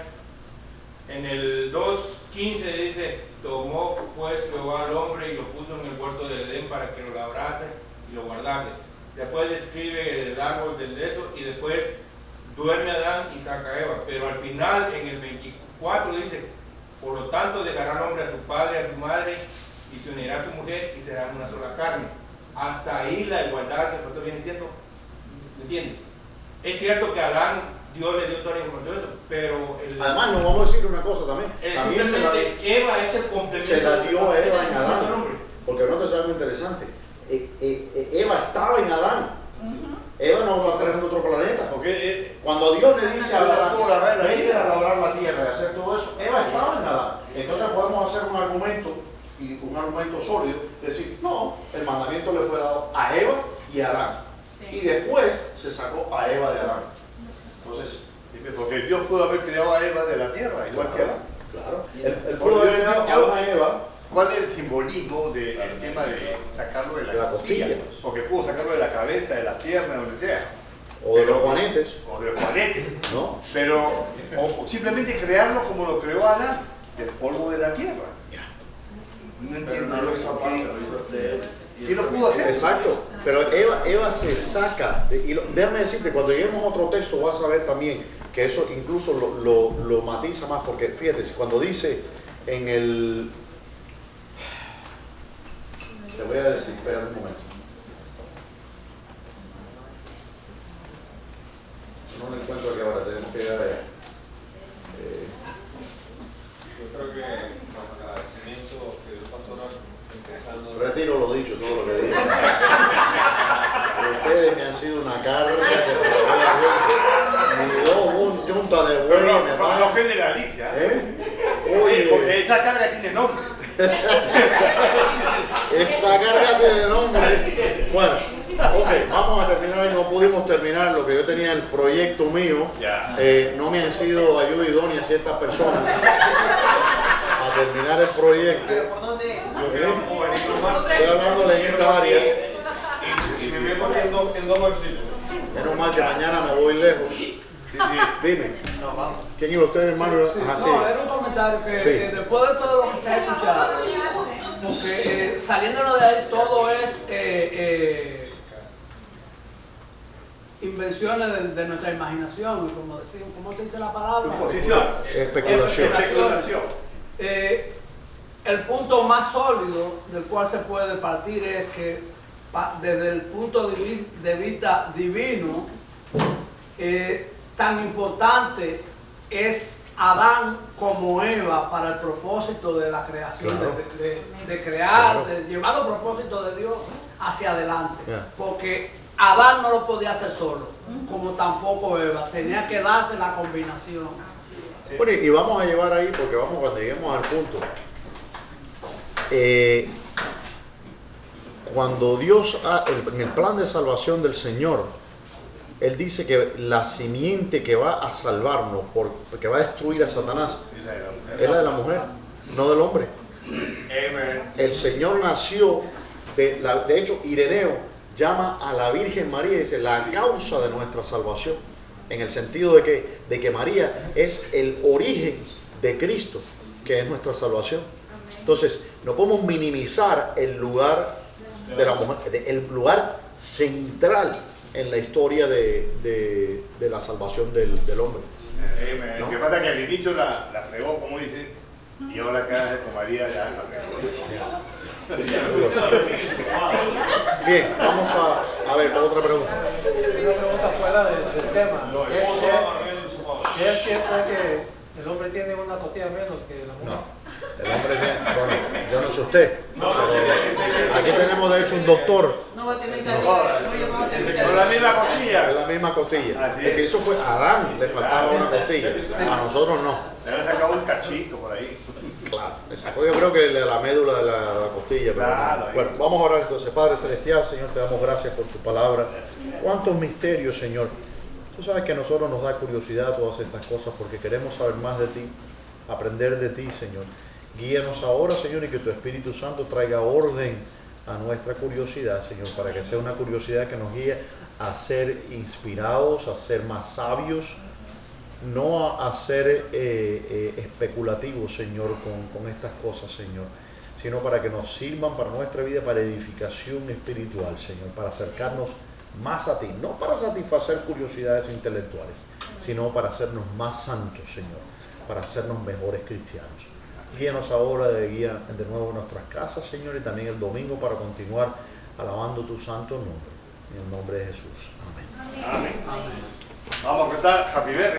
S2: En el 2.15 dice, tomó pues Jehová al hombre y lo puso en el huerto de Edén para que lo labrase y lo guardase. Después describe el árbol del eso y después duerme Adán y saca a Eva. Pero al final, en el 24 dice, por lo tanto dejará al hombre a su padre y a su madre y se unirá a su mujer y serán una sola carne. Hasta ahí la igualdad que nosotros viene diciendo, ¿me entiendes? Es cierto que a Adán Dios le dio toda la información, pero
S1: además nos vamos a decir una cosa también. También
S2: Eva es el complemento.
S1: Se la dio a Eva en Adán. Porque no te sabes algo interesante. Eva estaba en Adán. Eva no va a tener en otro planeta. Porque cuando Dios le dice a Adán, vete a labrar la tierra y hacer todo eso, Eva estaba en Adán. Entonces podemos hacer un argumento, y un argumento sólido, decir, no, el mandamiento le fue dado a Eva y a Adán. Sí. Y después se sacó a Eva de Adán. Entonces,
S6: porque Dios pudo haber creado a Eva de la tierra, igual que Adán.
S1: Claro. Él pudo haber creado a Eva.
S6: ¿Cuál es el simbolismo del tema de sacarlo de la costilla? Porque pudo sacarlo de la cabeza, de la pierna, donde sea.
S1: O de los juanetes.
S6: O de los juanetes, ¿no? Pero, o simplemente crearlo como lo creó Adán, del polvo de la tierra. No entiendo.
S11: No lo hizo aparte, lo hizo de él.
S6: ¿Sí lo pudo hacer?
S1: Exacto. Pero Eva se saca. Déjame decirte, cuando lleguemos a otro texto vas a ver también que eso incluso lo matiza más. Porque fíjate, cuando dice en el... Te voy a decir, espera un momento. No me encuentro aquí ahora, tenemos que llegar allá.
S7: Yo creo que como agradecimiento que el pastor empezando...
S1: Retiro lo dicho, todo lo que dije. Ustedes me han sido una carga que me dio yunta de buey.
S6: No generaliza.
S1: Oye,
S6: porque esa carga tiene nombre.
S1: Esta carga tiene nombre. Bueno, ok, vamos a terminar hoy. No pudimos terminar lo que yo tenía, el proyecto mío. No me han sido ayuda idónea ciertas personas a terminar el proyecto.
S10: ¿Por dónde es?
S1: Estoy hablándole en esta área.
S7: Y me meto en dos versículos.
S1: Menos mal que mañana me voy lejos. Dime.
S12: No, vamos.
S1: ¿Quién iba usted, hermano?
S12: Sí,
S1: Ajá,
S12: no, era un comentario que después de todo lo que se ha escuchado, porque saliéndonos de ahí todo es invenciones de nuestra imaginación, como decimos, ¿cómo se dice la palabra?
S1: Especulación.
S12: el punto más sólido del cual se puede partir es que desde el punto de vista divino, tan importante es Adán como Eva para el propósito de la creación,
S1: claro,
S12: de crear,
S1: claro,
S12: de llevar los propósitos de Dios hacia adelante.
S1: Yeah.
S12: Porque Adán no lo podía hacer solo, como tampoco Eva. Tenía que darse la combinación.
S1: Bueno, y vamos a llevar ahí, porque vamos, cuando lleguemos al punto, cuando Dios, en el plan de salvación del Señor, Él dice que la simiente que va a salvarnos, que va a destruir a Satanás, es la de la mujer, no del hombre. El Señor nació, de hecho, Ireneo llama a la Virgen María y dice la causa de nuestra salvación, en el sentido de que María es el origen de Cristo, que es nuestra salvación. Entonces, no podemos minimizar el lugar de la mujer, el lugar central en la historia de la salvación del hombre.
S6: ¿No? Lo que pasa es que al inicio la fregó, como dice, y ahora cada vez con María ya la
S1: Bien, vamos a ver, otra pregunta.
S8: Una pregunta fuera del tema. ¿Es cierto que el hombre tiene una costilla menos que la mujer?
S1: No, el hombre tiene, bueno, yo no sé usted, pero aquí tenemos de hecho un doctor.
S10: No va a tener que
S6: con la misma costilla.
S1: Es la misma costilla.
S6: Así
S1: Es decir, eso fue a Adán, le faltaba una costilla. A nosotros no.
S6: Le han sacado un cachito por ahí.
S1: Claro, exacto. Yo creo que la médula de la costilla. Pero
S6: Claro,
S1: bueno, vamos a orar entonces. Padre Celestial, Señor, te damos gracias por tu palabra. Cuántos misterios, Señor. Tú sabes que a nosotros nos da curiosidad todas estas cosas porque queremos saber más de ti, aprender de ti, Señor. Guíanos ahora, Señor, y que tu Espíritu Santo traiga orden a nuestra curiosidad, Señor, para que sea una curiosidad que nos guíe a ser inspirados, a ser más sabios, no a ser especulativos, Señor, con estas cosas, Señor, sino para que nos sirvan para nuestra vida, para edificación espiritual, Señor, para acercarnos más a ti, no para satisfacer curiosidades intelectuales, sino para hacernos más santos, Señor, para hacernos mejores cristianos. Guíanos ahora guía de nuevo en nuestras casas, Señor, y también el domingo para continuar alabando tu santo nombre. En el nombre de Jesús. Amén.
S6: Amén. Vamos a cantar Happy Birthday.